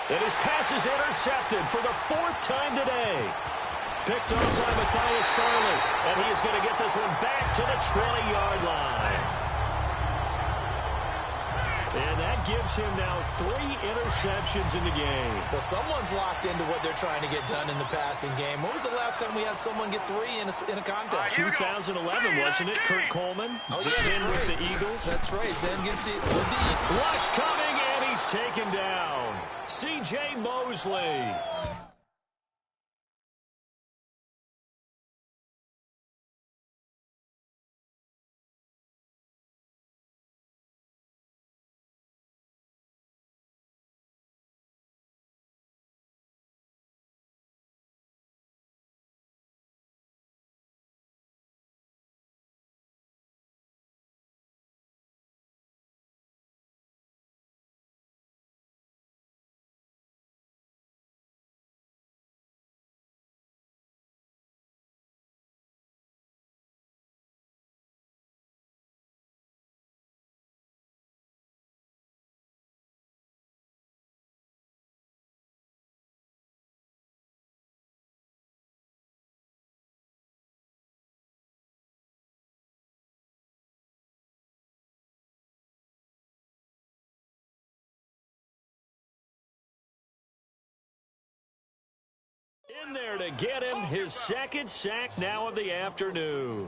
And his pass is intercepted for the 4th time today. Picked off by Matthias Farley. And he is going to get this one back to the 20-yard line. And that gives him now 3 interceptions in the game. Well, someone's locked into what they're trying to get done in the passing game. When was the last time we had someone get 3 in a contest? 2011, wasn't it? Kurt Coleman. Oh, yeah, that's with right. the Eagles. That's right. Then against the Eagles. Rush coming, and he's taken down. C.J. Mosley. In there to get him his 2nd sack now of the afternoon.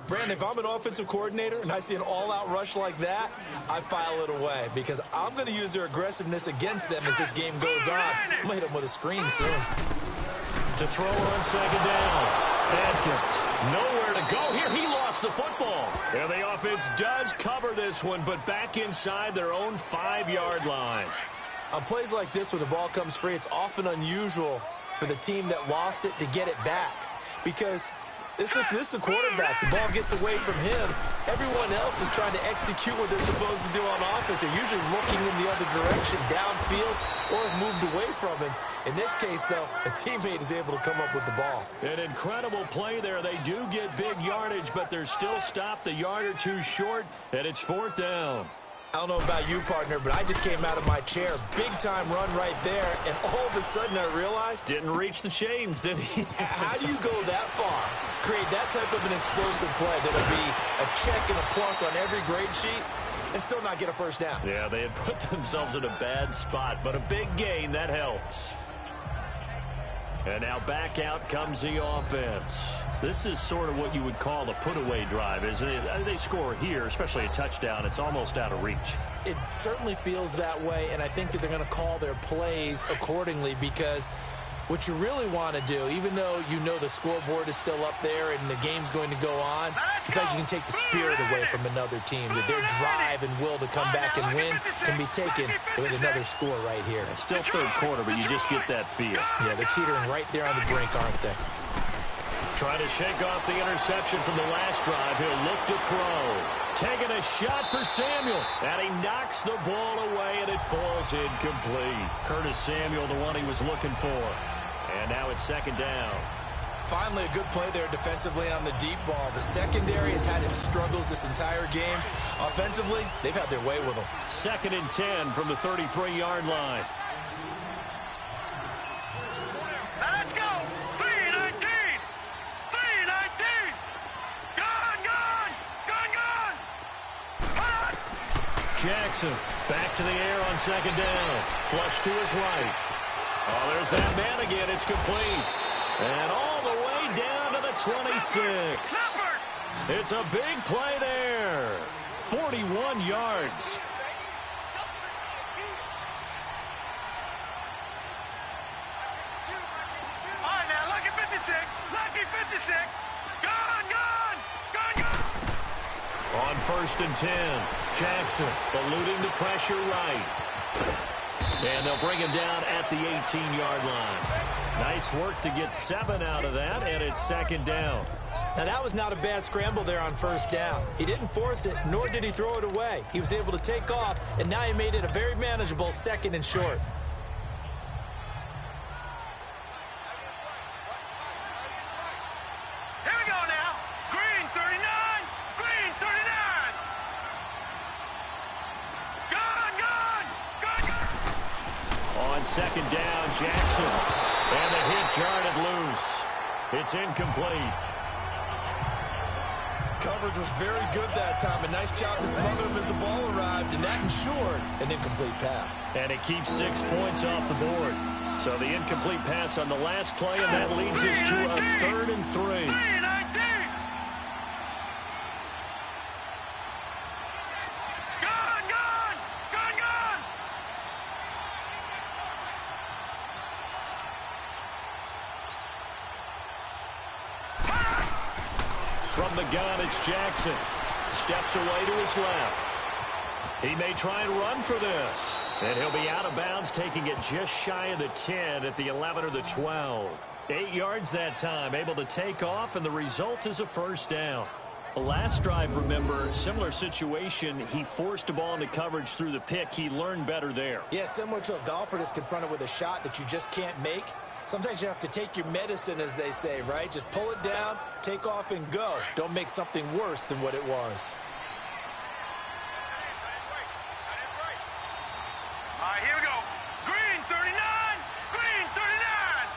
Brandon, if I'm an offensive coordinator and I see an all-out rush like that, I file it away because I'm going to use their aggressiveness against them as this game goes on. I'm going to hit them with a screen soon. To throw on 2nd down. Adkins, nowhere to go here. He lost the football. And the offense does cover this one, but back inside their own 5-yard line. On plays like this, when the ball comes free, it's often unusual for the team that lost it to get it back because this is the quarterback. The ball gets away from him. Everyone else is trying to execute what they're supposed to do on offense. They're usually looking in the other direction, downfield, or moved away from him. In this case, though, a teammate is able to come up with the ball. An incredible play there. They do get big yardage, but they're still stopped a yard or two short, and it's 4th down. I don't know about you, partner, but I just came out of my chair. Big-time run right there, and all of a sudden I realized... Didn't reach the chains, did he? How do you go that far? Create that type of an explosive play that'll be a check and a plus on every grade sheet and still not get a first down? Yeah, they had put themselves in a bad spot, but a big gain, that helps. And now back out comes the offense. This is sort of what you would call a put-away drive, isn't it? They score here, especially a touchdown. It's almost out of reach. It certainly feels that way, and I think that they're going to call their plays accordingly, because what you really want to do, even though you know the scoreboard is still up there and the game's going to go on, I think you can take the spirit away from another team, that their drive and will to come back and win can be taken with another score right here. It's still third quarter, but you just get that feel. Yeah, they're teetering right there on the brink, aren't they? Trying to shake off the interception from the last drive. He'll look to throw. Taking a shot for Samuel. And he knocks the ball away, and it falls incomplete. Curtis Samuel, the one he was looking for. And now it's second down. Finally, a good play there defensively on the deep ball. The secondary has had its struggles this entire game. Offensively, they've had their way with them. 2nd and 10 from the 33-yard line. Let's go! 3-19! 3-19! Gone! Jackson back to the air on second down. Flush to his right. Oh, there's that man again. It's complete. And all the way down to the 26. It's a big play there. 41 yards. All right, now, lucky 56. Lucky 56. Gone! On 1st and 10, Jackson eluding the pressure right. And they'll bring him down at the 18-yard line. Nice work to get 7 out of that, and it's second down. Now, that was not a bad scramble there on first down. He didn't force it, nor did he throw it away. He was able to take off, and now he made it a very manageable 2nd and short. Here we go now. Green 39. Green 39. Gone! On second down, Jackson. And the hit jarred it loose. It's incomplete. Coverage was very good that time. A nice job to smother him as the ball arrived, and that ensured an incomplete pass. And it keeps 6 points off the board. So the incomplete pass on the last play, and that leads us to a 3rd and 3. 3-19. From the gun, it's Jackson. Steps away to his left. He may try and run for this. And he'll be out of bounds, taking it just shy of the 10 at the 11 or the 12. 8 yards that time, able to take off, and the result is a first down. Last drive, remember, similar situation. He forced a ball into coverage through the pick. He learned better there. Yeah, similar to a golfer that's confronted with a shot that you just can't make. Sometimes you have to take your medicine, as they say, right? Just pull it down, take off, and go. Don't make something worse than what it was. All right, here we go. Green 39. Green 39.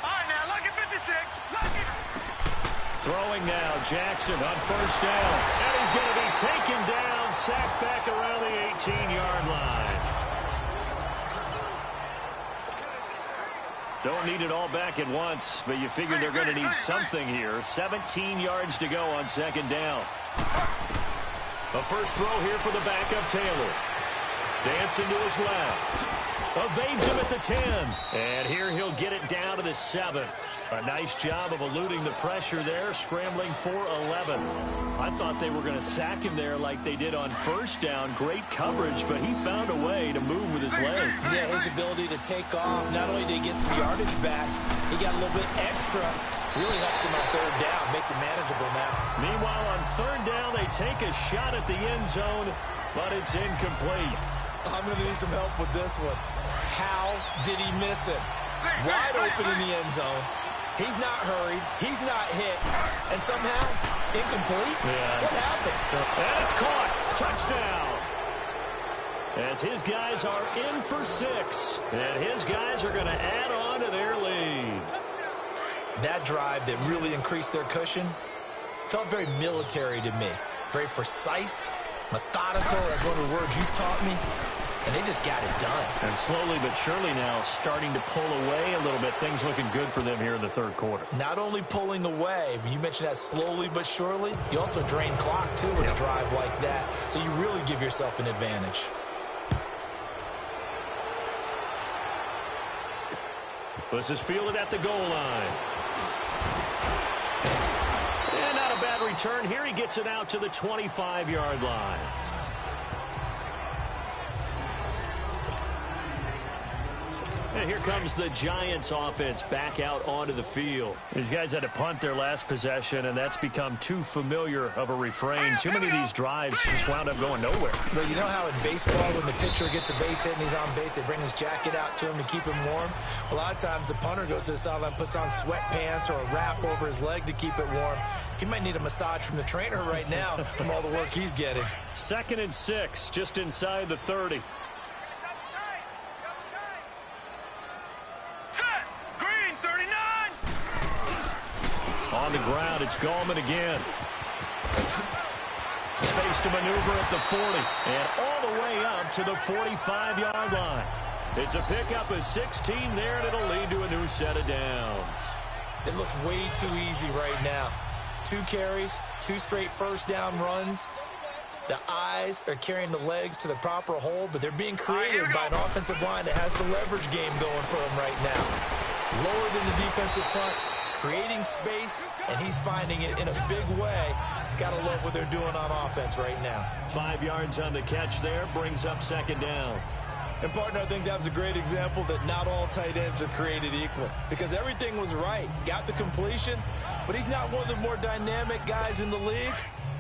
All right, now, lucky 56. Lucky. Throwing now, Jackson on first down. And he's going to be taken down, sacked back around the 18-yard line. Don't need it all back at once, but you figure they're going to need something here. 17 yards to go on second down. A first throw here for the backup, Taylor. Dancing to his left. Evades him at the 10. And here he'll get it down to the 7. A nice job of eluding the pressure there, scrambling for 11. I thought they were going to sack him there like they did on first down. Great coverage, but he found a way to move with his legs. Yeah, his ability to take off, not only did he get some yardage back, he got a little bit extra. Really helps him on third down, makes it manageable now. Meanwhile, on third down, they take a shot at the end zone, but it's incomplete. I'm going to need some help with this one. How did he miss it? Wide open in the end zone. He's not hurried. He's not hit. And somehow, incomplete? Yeah. What happened? And it's caught. Touchdown. As his guys are in for 6. And his guys are going to add on to their lead. That drive that really increased their cushion felt very military to me. Very precise, methodical. That's one of the words you've taught me. and they just got it done. And slowly but surely now starting to pull away a little bit. Things looking good for them here in the third quarter. Not only pulling away, but you mentioned that slowly but surely. You also drain clock, too, with a drive like that. So you really give yourself an advantage. This is fielded at the goal line. And not a bad return here. He gets it out to the 25-yard line. And here comes the Giants offense back out onto the field. These guys had to punt their last possession, and that's become too familiar of a refrain. Too many of these drives just wound up going nowhere. But you know how in baseball, when the pitcher gets a base hit and he's on base, they bring his jacket out to him to keep him warm? A lot of times the punter goes to the sideline, puts on sweatpants or a wrap over his leg to keep it warm. He might need a massage from the trainer right now from all the work he's getting. 2nd and 6, just inside the 30. On the ground, it's Gallman again. Space to maneuver at the 40. And all the way up to the 45-yard line. It's a pickup of 16 there, and it'll lead to a new set of downs. It looks way too easy right now. 2 carries, 2 straight first down runs. The eyes are carrying the legs to the proper hole, but they're being created by an offensive line that has the leverage game going for them right now. Lower than the defensive front, creating space, and he's finding it in a big way. Gotta love what they're doing on offense right now. 5 yards on the catch there, brings up 2nd down. And, partner, I think that was a great example that not all tight ends are created equal, because everything was right. Got the completion, but he's not one of the more dynamic guys in the league.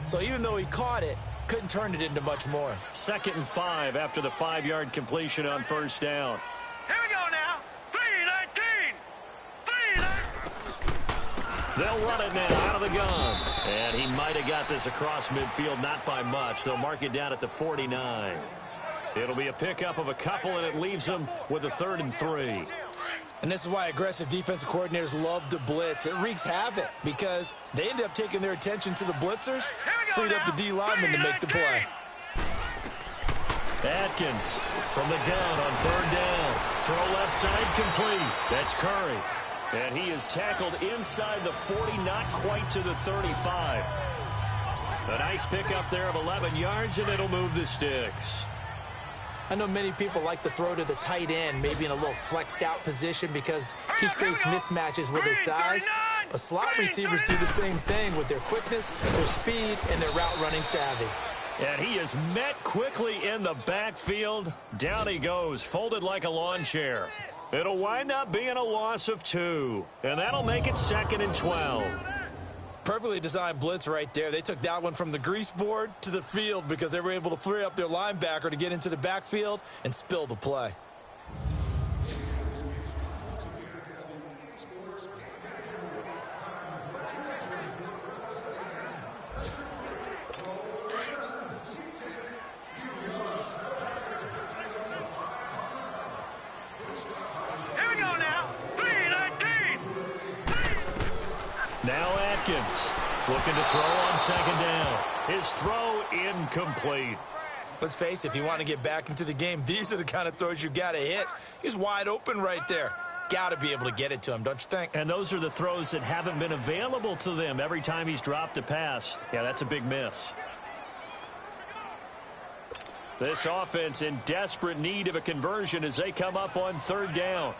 So even though he caught it, couldn't turn it into much more. 2nd and 5 after the 5-yard completion on 1st down. Here we go now. 3-19. 3-19. They'll run it now out of the gun. And he might have got this across midfield, not by much. They'll mark it down at the 49. It'll be a pickup of a couple, and it leaves them with a 3rd and 3. And this is why aggressive defensive coordinators love to blitz. It wreaks havoc because they end up taking their attention to the blitzers, freed up the D lineman to make the play. Atkins from the gun on 3rd down. Throw left side complete. That's Curry. And he is tackled inside the 40, not quite to the 35. A nice pickup there of 11 yards, and it'll move the sticks. I know many people like to throw to the tight end, maybe in a little flexed out position because he creates mismatches with his size. But slot receivers do the same thing with their quickness, their speed, and their route running savvy. And he is met quickly in the backfield. Down he goes, folded like a lawn chair. It'll wind up being a loss of 2. And that'll make it 2nd and 12. Perfectly designed blitz right there. They took that one from the grease board to the field because they were able to free up their linebacker to get into the backfield and spill the play. Here we go now. 3-19. Now Atkins looking to throw on 2nd down. His throw incomplete. Let's face it, if you want to get back into the game, these are the kind of throws you got to hit. He's wide open right there. Got to be able to get it to him, don't you think? And those are the throws that haven't been available to them every time he's dropped a pass. Yeah, that's a big miss. This offense in desperate need of a conversion as they come up on 3rd down.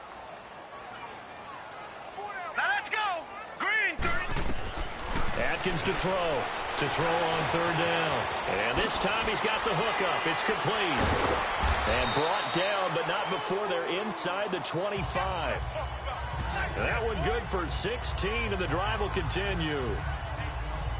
Now let's go. Green 30. Atkins to throw. To throw on 3rd down. And this time he's got the hookup. It's complete. And brought down, but not before they're inside the 25. That one good for 16, and the drive will continue.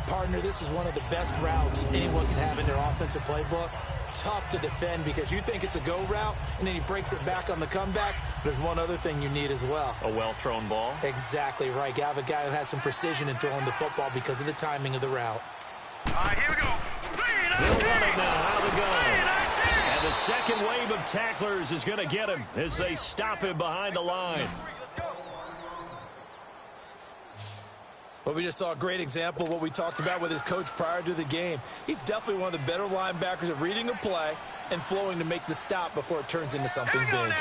Partner, this is one of the best routes anyone can have in their offensive playbook. Tough to defend because you think it's a go route, and then he breaks it back on the comeback. There's one other thing you need as well. A well-thrown ball. Exactly right. You have a guy who has some precision in throwing the football because of the timing of the route. All right, here we go. They'll run it now out of the gun. And the second wave of tacklers is going to get him as they stop him behind the line. Well, we just saw a great example of what we talked about with his coach prior to the game. He's definitely one of the better linebackers at reading a play, and flowing to make the stop before it turns into something big.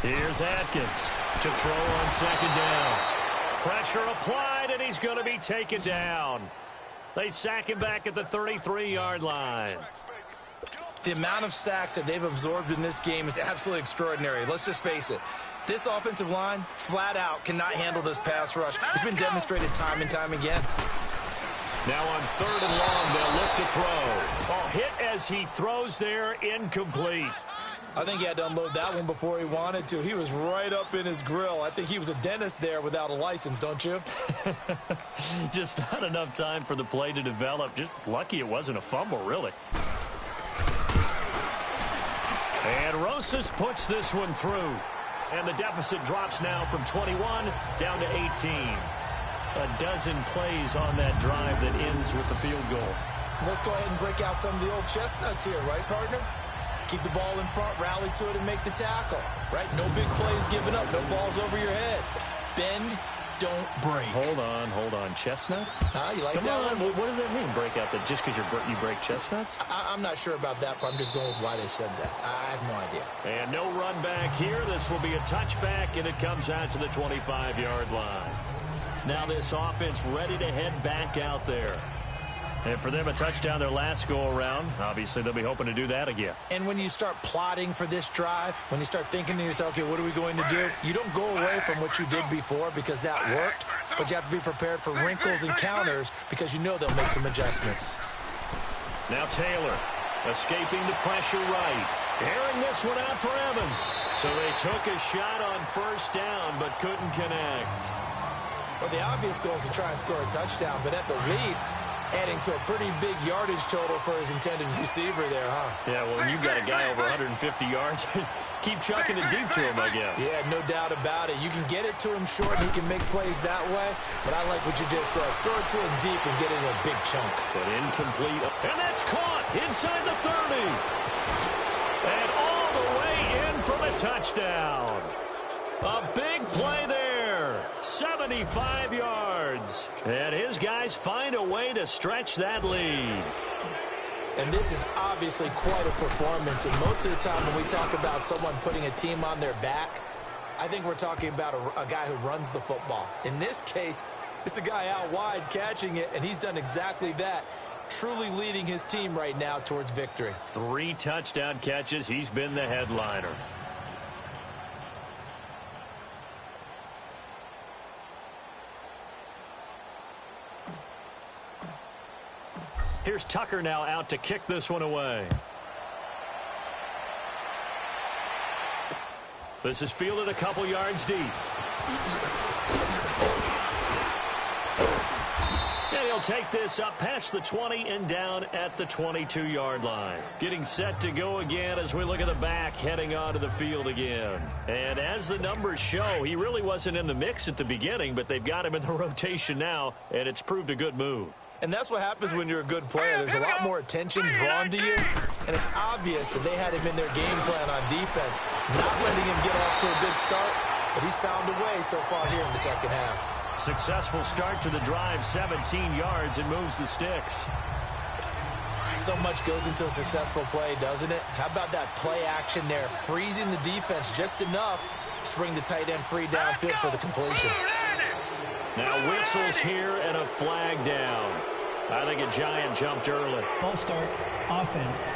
Here's Atkins to throw on second down. Pressure applied, and he's going to be taken down. They sack him back at the 33-yard line. The amount of sacks that they've absorbed in this game is absolutely extraordinary. Let's just face it. This offensive line, flat out, cannot handle this pass rush. It's been demonstrated time and time again. Now on 3rd and long, they'll look to throw. Oh, hit as he throws there, incomplete. I think he had to unload that one before he wanted to. He was right up in his grill. I think he was a dentist there without a license, don't you? Just not enough time for the play to develop. Just lucky it wasn't a fumble, really. And Rosas puts this one through. And the deficit drops now from 21 down to 18. A dozen plays on that drive that ends with the field goal. Let's go ahead and break out some of the old chestnuts here, right, partner? Keep the ball in front, rally to it, and make the tackle, right? No big plays given up, no balls over your head. Bend, don't break. Hold on. Chestnuts? You like Come that on. one? What does that mean, break out? That just because you break chestnuts? I'm not sure about that part. I'm just going with why they said that. I have no idea. And no run back here. This will be a touchback, and it comes out to the 25-yard line. Now this offense ready to head back out there. And for them, a touchdown their last go-around. Obviously, they'll be hoping to do that again. And when you start plotting for this drive, when you start thinking to yourself, okay, what are we going to do? You don't go away from what you did before because that worked, but you have to be prepared for wrinkles and counters because you know they'll make some adjustments. Now Taylor escaping the pressure right. Airing this one out for Evans. So they took a shot on 1st down but couldn't connect. Well, the obvious goal is to try and score a touchdown, but at the least, adding to a pretty big yardage total for his intended receiver there, huh? Yeah, well, when you've got a guy over 150 yards, keep chucking it deep to him, I guess. Yeah, no doubt about it. You can get it to him short, and he can make plays that way, but I like what you just said. Throw it to him deep and get it in a big chunk. But incomplete, and that's caught inside the 30. And all the way in for the touchdown. A big play there, 75 yards. And his guys find a way to stretch that lead. And this is obviously quite a performance. And most of the time when we talk about someone putting a team on their back, I think we're talking about a guy who runs the football. In this case, it's a guy out wide catching it, and he's done exactly that. Truly leading his team right now towards victory. 3 touchdown catches. He's been the headliner. Here's Tucker now out to kick this one away. This is fielded a couple yards deep. And he'll take this up past the 20 and down at the 22-yard line. Getting set to go again as we look at the back heading onto the field again. And as the numbers show, he really wasn't in the mix at the beginning, but they've got him in the rotation now, and it's proved a good move. And that's what happens when you're a good player. There's a lot more attention drawn to you, and it's obvious that they had him in their game plan on defense, not letting him get off to a good start, but he's found a way so far here in the second half. Successful start to the drive, 17 yards, and moves the sticks. So much goes into a successful play, doesn't it? How about that play action there, freezing the defense just enough to bring the tight end free downfield for the completion. Now whistles here and a flag down. I think a giant jumped early. False start, offense.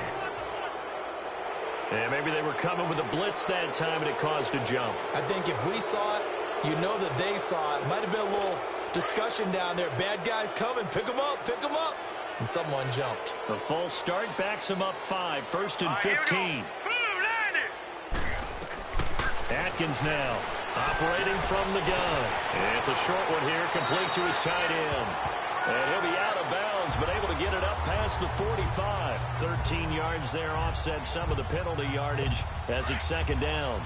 And maybe they were coming with a blitz that time and it caused a jump. I think if we saw it, you know that they saw it. Might have been a little discussion down there. Bad guys coming, pick them up, pick them up. And someone jumped. The false start backs them up 5, 1st and 15. Atkins now. Operating from the gun. And it's a short one here, complete to his tight end. And he'll be out of bounds, but able to get it up past the 45. 13 yards there, offset some of the penalty yardage as it's second down.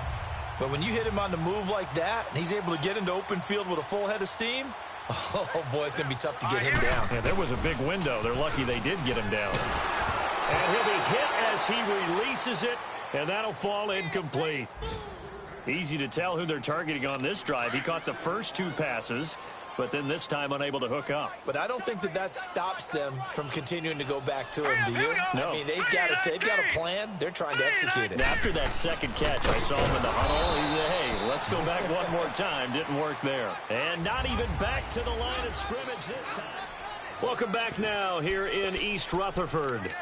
But when you hit him on the move like that, and he's able to get into open field with a full head of steam, oh, boy, it's going to be tough to get him down. Yeah, there was a big window. They're lucky they did get him down. And he'll be hit as he releases it, and that'll fall incomplete. Easy to tell who they're targeting on this drive. He caught the first 2 passes. but then this time unable to hook up. But I don't think that stops them from continuing to go back to him, do you? No. I mean, they've got a plan. They're trying to execute it. After that second catch, I saw him in the huddle. He said, hey, let's go back one more time. Didn't work there. And not even back to the line of scrimmage this time. Welcome back now here in East Rutherford.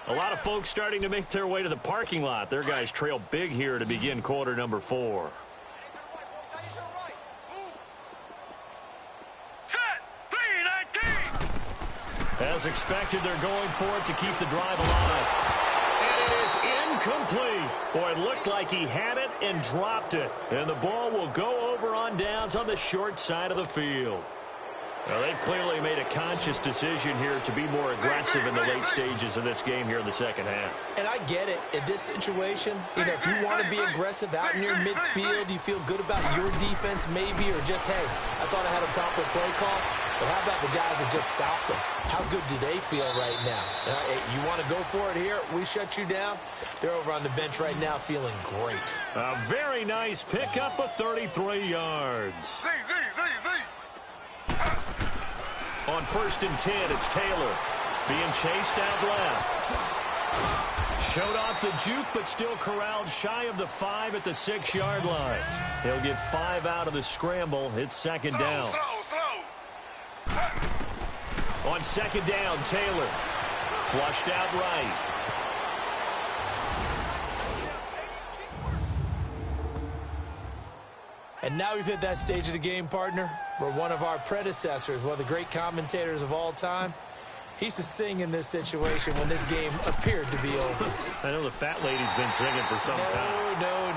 A lot of folks starting to make their way to the parking lot. Their guys trail big here to begin quarter number 4. As expected, they're going for it to keep the drive alive. And it is incomplete. Boy, it looked like he had it and dropped it. And the ball will go over on downs on the short side of the field. Well, they've clearly made a conscious decision here to be more aggressive in the late stages of this game here in the second half. And I get it. In this situation, if you want to be aggressive out near midfield, you feel good about your defense maybe, or just, hey, I thought I had a proper play call. But how about the guys that just stopped them? How good do they feel right now? You want to go for it here? We shut you down. They're over on the bench right now feeling great. A very nice pickup of 33 yards. On 1st and 10, it's Taylor being chased out left. Showed off the juke, but still corralled shy of the 5 at the 6-yard line. He'll get 5 out of the scramble. It's second down. On second down, Taylor flushed out right. And now we've hit that stage of the game, partner, where one of our predecessors, one of the great commentators of all time, he used to sing in this situation when this game appeared to be over. I know the fat lady's been singing for some time. No,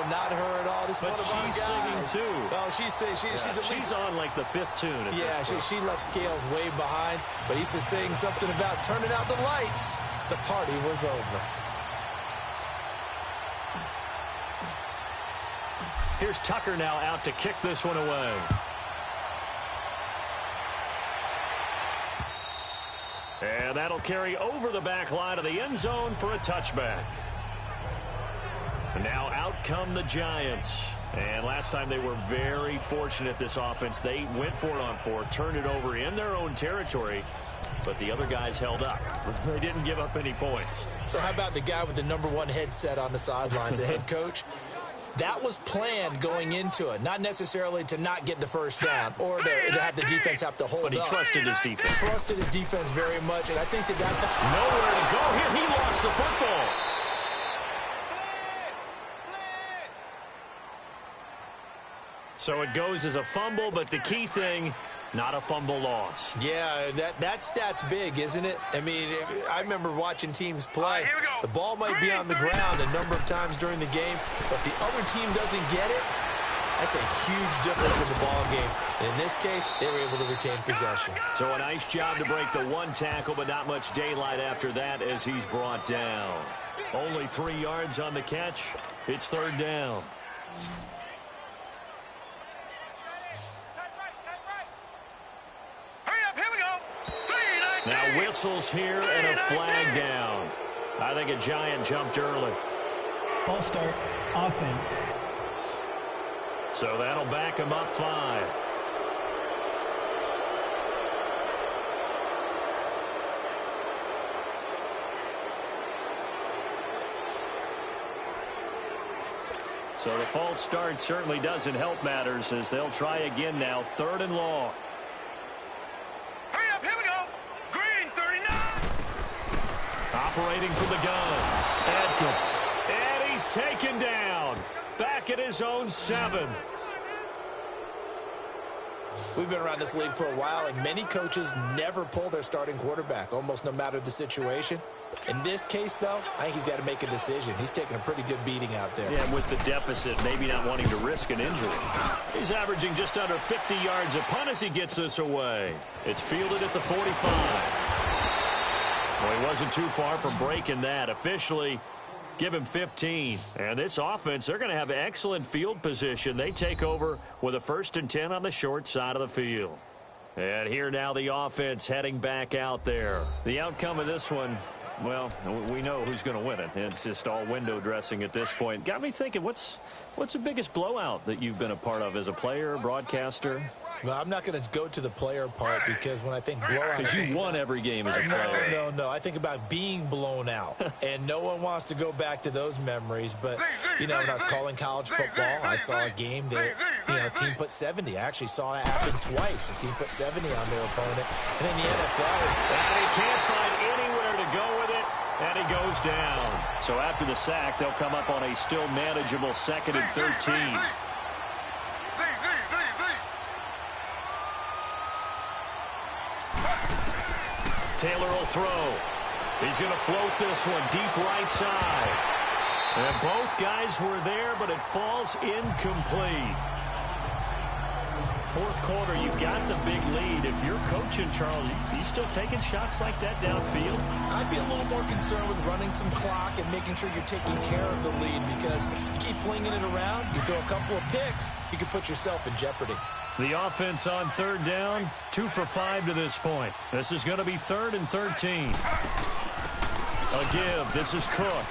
not her at all. This but one of our she's guys. singing, too. Oh, she's at least on like the 5th tune at this point. She left Scales way behind, but he used to sing something about turning out the lights. The party was over. Here's Tucker now out to kick this one away. And that'll carry over the back line of the end zone for a touchback. Now out come the Giants. And last time they were very fortunate, this offense. They went for it on 4, turned it over in their own territory, but the other guys held up. They didn't give up any points. So how about the guy with the #1 headset on the sidelines, the head coach? That was planned going into it, not necessarily to not get the first down or to have the defense have to hold up. But he trusted his defense. Trusted his defense very much, and I think that's nowhere to go here. He lost the football. So it goes as a fumble, but the key thing, not a fumble loss. Yeah, that stat's big, isn't it? I mean, I remember watching teams play. The ball might be on the ground a number of times during the game, but the other team doesn't get it. That's a huge difference in the ball game. And in this case, they were able to retain possession. So a nice job to break the 1 tackle, but not much daylight after that as he's brought down. Only 3 yards on the catch. It's 3rd down. Now whistles here and a flag down. I think a Giant jumped early. False start, offense. So that'll back him up 5. So the false start certainly doesn't help matters as they'll try again now. 3rd and long. Operating from the gun. Adkins. And he's taken down. Back at his own 7. We've been around this league for a while, and many coaches never pull their starting quarterback, almost no matter the situation. In this case, though, I think he's got to make a decision. He's taking a pretty good beating out there. Yeah, and with the deficit, maybe not wanting to risk an injury. He's averaging just under 50 yards a punt as he gets this away. It's fielded at the 45. Well, he wasn't too far from breaking that. Officially, give him 15. And this offense, they're going to have excellent field position. They take over with a 1st and 10 on the short side of the field. And here now the offense heading back out there. The outcome of this one, well, we know who's going to win it. It's just all window dressing at this point. Got me thinking, what's the biggest blowout that you've been a part of as a player, broadcaster? Well, I'm not going to go to the player part because when I think blowout... Because you won every game as a player. No. I think about being blown out. And no one wants to go back to those memories. But, you know, when I was calling college football, I saw a game that, you know, a team put 70. I actually saw it happen twice. A team put 70 on their opponent. And in the NFL... And he can't find anywhere to go with it. And he goes down. So after the sack, they'll come up on a still manageable 2nd and 13. Taylor will throw. He's going to float this one deep right side. And both guys were there, but it falls incomplete. Fourth quarter, you've got the big lead. If you're coaching, Charles, you still taking shots like that downfield? I'd be a little more concerned with running some clock and making sure you're taking care of the lead, because you keep flinging it around, you throw a couple of picks, you can put yourself in jeopardy. The offense on 3rd down, 2 for 5 to this point. This is going to be 3rd and 13. A give. This is Cook.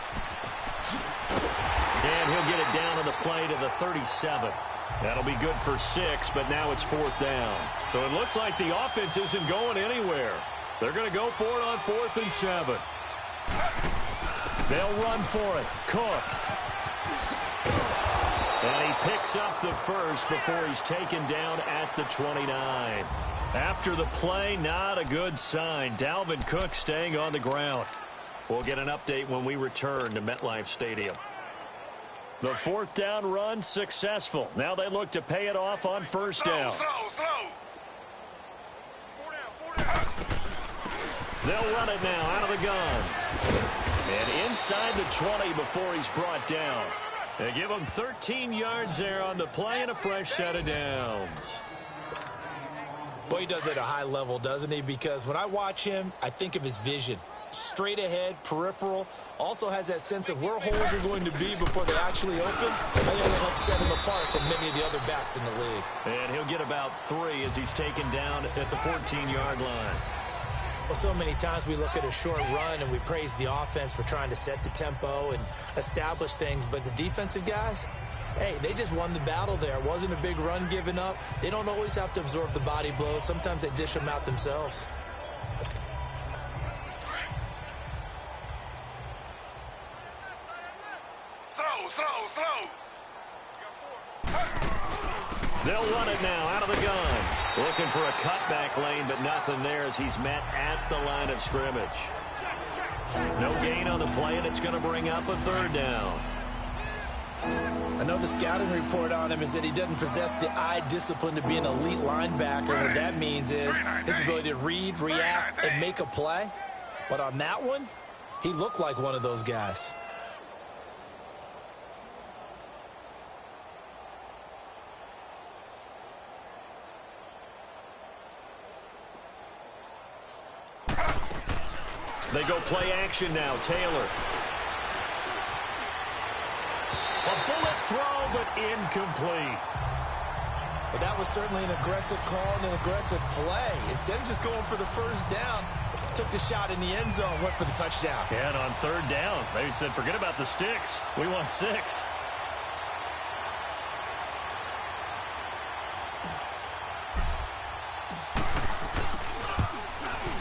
And he'll get it down on the play to the 37. That'll be good for 6, but now it's 4th down. So it looks like the offense isn't going anywhere. They're going to go for it on 4th and 7. They'll run for it. Cook. And he picks up the first before he's taken down at the 29. After the play, not a good sign. Dalvin Cook staying on the ground. We'll get an update when we return to MetLife Stadium. The 4th down run successful. Now they look to pay it off on 1st down. Slow. They'll run it now out of the gun. And inside the 20 before he's brought down. They give him 13 yards there on the play and a fresh set of downs. Boy, he does it at a high level, doesn't he? Because when I watch him, I think of his vision. Straight ahead, peripheral. Also has that sense of where holes are going to be before they actually open. I think it'll help set him apart from many of the other backs in the league. And he'll get about 3 as he's taken down at the 14-yard line. Well, so many times we look at a short run and we praise the offense for trying to set the tempo and establish things, but the defensive guys, hey, they just won the battle there. It wasn't a big run given up. They don't always have to absorb the body blows. Sometimes they dish them out themselves. Slow. They'll run it now out of the gun. Looking for a cutback lane, but nothing there as he's met at the line of scrimmage. No gain on the play, and it's going to bring up a 3rd down. I know the scouting report on him is that he doesn't possess the eye discipline to be an elite linebacker. What that means is his ability to read, react, and make a play. But on that one, he looked like one of those guys. They go play action now. Taylor. A bullet throw, but incomplete. But that was certainly an aggressive call and an aggressive play. Instead of just going for the 1st down, took the shot in the end zone, went for the touchdown. Yeah, and on 3rd down, they said, forget about the sticks. We want 6.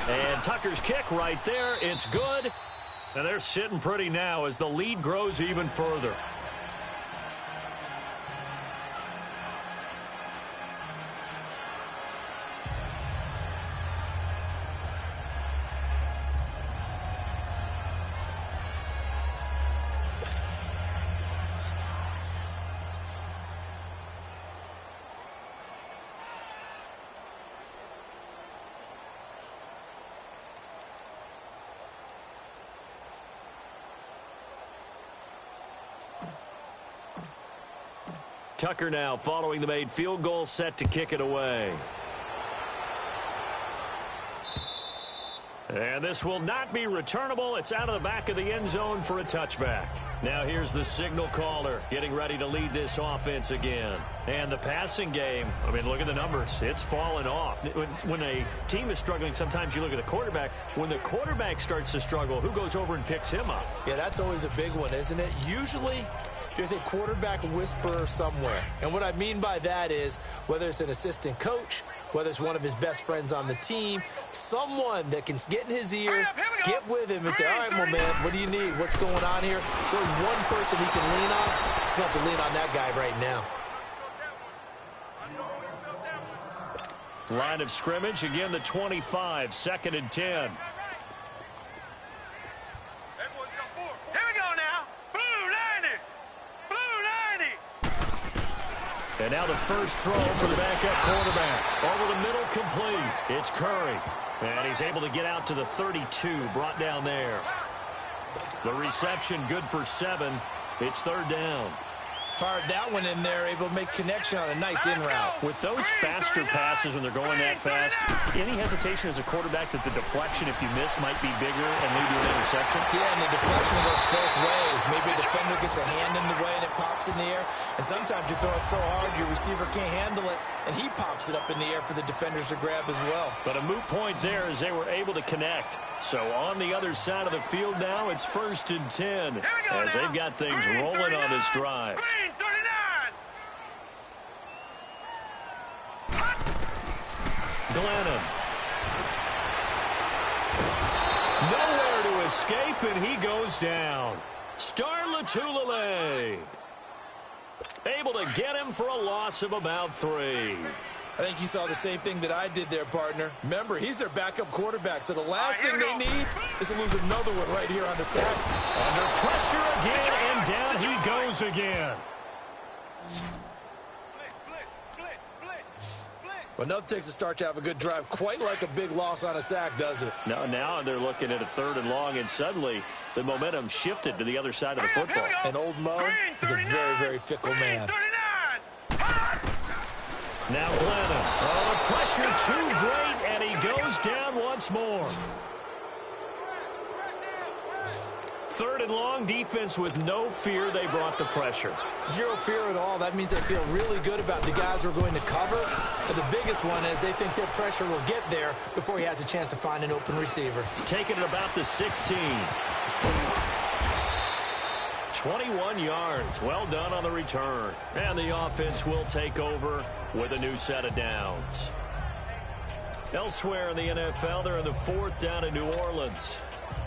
And Tucker's kick right there. It's good. And they're sitting pretty now as the lead grows even further. Tucker now following the made field goal, set to kick it away. And this will not be returnable. It's out of the back of the end zone for a touchback. Now here's the signal caller getting ready to lead this offense again. And the passing game, I mean, look at the numbers. It's fallen off. When a team is struggling, sometimes you look at the quarterback. When the quarterback starts to struggle, who goes over and picks him up? Yeah, that's always a big one, isn't it? Usually, there's a quarterback whisperer somewhere. And what I mean by that is, whether it's an assistant coach, whether it's one of his best friends on the team, someone that can get in his ear, get with him and say, all right, well, man, what do you need? What's going on here? So there's one person he can lean on. He's going to have to lean on that guy right now. Line of scrimmage, again, the 25, 2nd and 10. And now the first throw for the backup quarterback. Over the middle, complete. It's Curry. And he's able to get out to the 32, brought down there. The reception good for 7. It's 3rd down. Fired that one in there, able to make connection on a nice in route. With those faster passes when they're going that fast, any hesitation as a quarterback that the deflection, if you miss, might be bigger and lead to an interception? Yeah, and the deflection works both ways. Maybe a defender gets a hand in the way and it pops in the air. And sometimes you throw it so hard your receiver can't handle it, and he pops it up in the air for the defenders to grab as well. But a moot point there as they were able to connect. So on the other side of the field now, it's 1st and 10 as they've got things rolling on this drive. Glennon. Nowhere to escape, and he goes down. Star Latulele. Able to get him for a loss of about 3. I think you saw the same thing that I did there, partner. Remember, he's their backup quarterback, so the last thing they need is to lose another one right here on the sack. Under pressure again, and down he goes again. Well, nothing takes a start to have a good drive, quite like a big loss on a sack, does it? No, now they're looking at a 3rd and long, and suddenly the momentum shifted to the other side of the football. And old Mo is a very, very fickle man. Now Glennon. Oh, the pressure too great, and he goes down once more. 3rd and long, defense with no fear. They brought the pressure. Zero fear at all. That means they feel really good about the guys who are going to cover. But the biggest one is they think their pressure will get there before he has a chance to find an open receiver. Taking it about the 16. 21 yards. Well done on the return. And the offense will take over with a new set of downs. Elsewhere in the NFL, they're in the 4th down in New Orleans.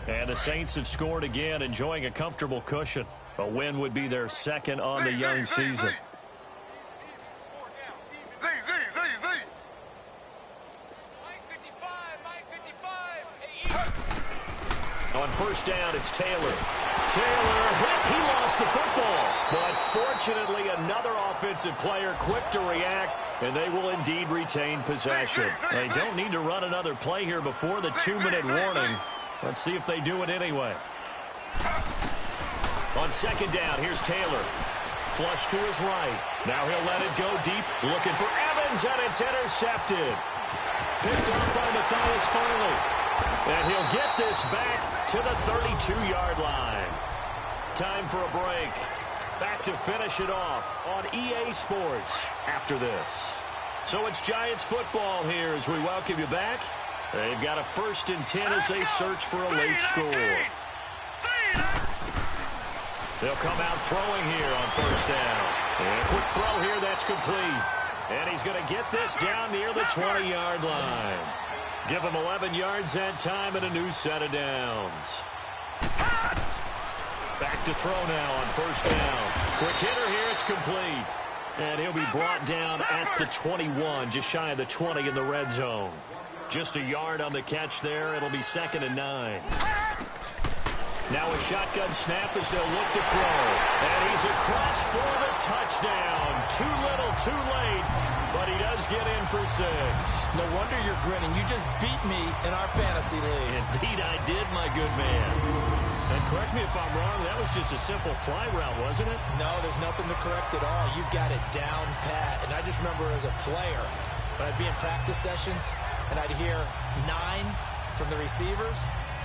And the Saints have scored again, enjoying a comfortable cushion. A win would be their 2nd on the young season. On 1st down, it's Taylor. Taylor hit. He lost the football. But fortunately, another offensive player quick to react, and they will indeed retain possession. They don't need to run another play here before the 2-minute warning. Let's see if they do it anyway. On 2nd down, here's Taylor. Flush to his right. Now he'll let it go deep. Looking for Evans, and it's intercepted. Picked up by Matthias Farley. And he'll get this back to the 32-yard line. Time for a break. Back to finish it off on EA Sports after this. So it's Giants football here as we welcome you back. They've got a 1st and 10 as they search for a late score. They'll come out throwing here on 1st down. And a quick throw here, that's complete. And he's going to get this down near the 20-yard line. Give him 11 yards that time and a new set of downs. Back to throw now on 1st down. Quick hitter here, it's complete. And he'll be brought down at the 21, just shy of the 20 in the red zone. Just a yard on the catch there. It'll be 2nd and 9. Now a shotgun snap as they'll look to throw. And he's across for the touchdown. Too little, too late. But he does get in for 6. No wonder you're grinning. You just beat me in our fantasy league. Indeed I did, my good man. And correct me if I'm wrong, that was just a simple fly route, wasn't it? No, there's nothing to correct at all. You got it down pat. And I just remember as a player, when I'd be in practice sessions, and I'd hear 9 from the receivers,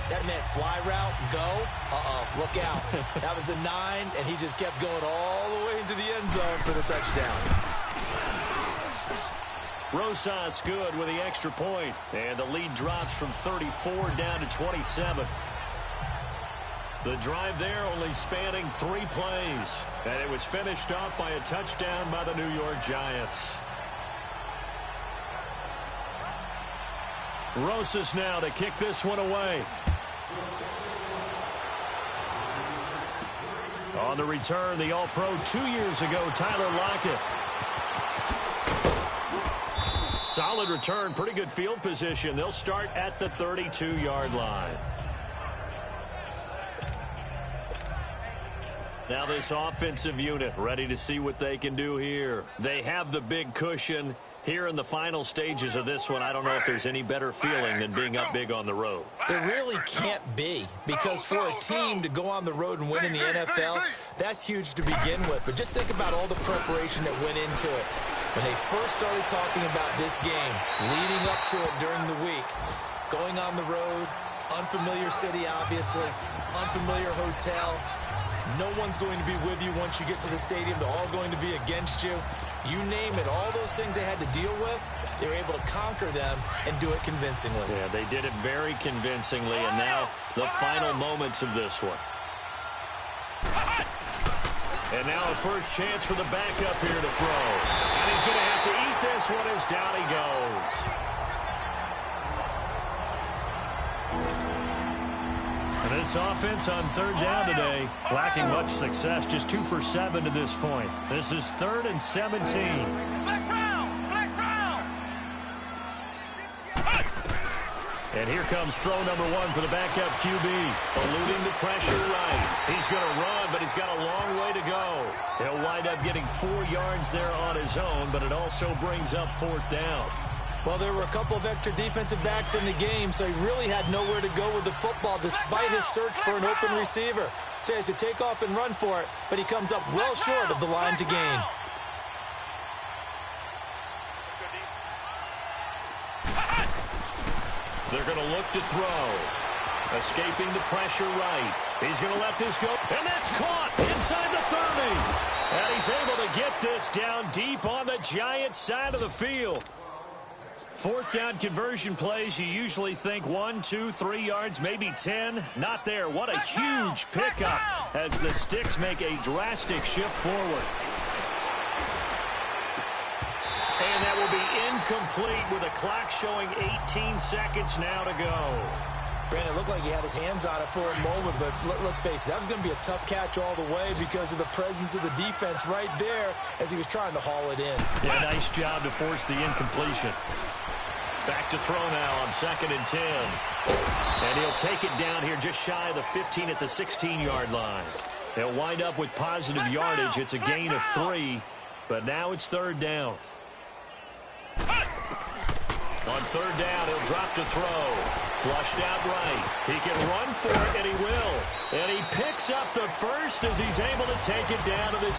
That meant fly route, go. Look out. That was the 9, and he just kept going all the way into the end zone for the touchdown. Rosas good with the extra point, and the lead drops from 34 down to 27. The drive there only spanning 3 plays, and it was finished off by a touchdown by the New York Giants. Rosas now to kick this one away. On the return, the All-Pro 2 years ago, Tyler Lockett. Solid return, pretty good field position. They'll start at the 32-yard line. Now this offensive unit ready to see what they can do here. They have the big cushion. Here in the final stages of this one, I don't know if there's any better feeling than being up big on the road. There really can't be, because for a team to go on the road and win in the NFL, that's huge to begin with. But just think about all the preparation that went into it. When they first started talking about this game, leading up to it during the week, going on the road, unfamiliar city, obviously, unfamiliar hotel. No one's going to be with you once you get to the stadium. They're all going to be against you. You name it, all those things they had to deal with, they were able to conquer them and do it convincingly. Yeah, they did it very convincingly, and now the final moments of this one. And now a first chance for the backup here to throw. And he's going to have to eat this one as down he goes. And this offense on third down today, lacking much success, just 2 for 7 to this point. This is 3rd and 17. And here comes throw number 1 for the backup QB. Eluding the pressure right. He's going to run, but he's got a long way to go. He'll wind up getting 4 yards there on his own, but it also brings up 4th down. Well, there were a couple of extra defensive backs in the game, so he really had nowhere to go with the football despite his search for an open receiver. So he has to take off and run for it, but he comes up well short of the line to gain. They're going to look to throw. Escaping the pressure right. He's going to let this go, and that's caught inside the 30. And he's able to get this down deep on the Giants' side of the field. 4th down conversion plays, you usually think 1, 2, 3 yards, maybe 10. Not there. What a huge pickup as the Sticks make a drastic shift forward. And that will be incomplete with a clock showing 18 seconds now to go. Brandon, it looked like he had his hands on it for a moment, but let's face it, that was going to be a tough catch all the way because of the presence of the defense right there as he was trying to haul it in. Yeah, nice job to force the incompletion. Back to throw now on 2nd and 10. And he'll take it down here just shy of the 15 at the 16-yard line. They'll wind up with positive yardage. It's a gain of 3, but now it's 3rd down. On 3rd down, he'll drop to throw. Flushed out right. He can run for it, and he will. And he picks up the first as he's able to take it down to this.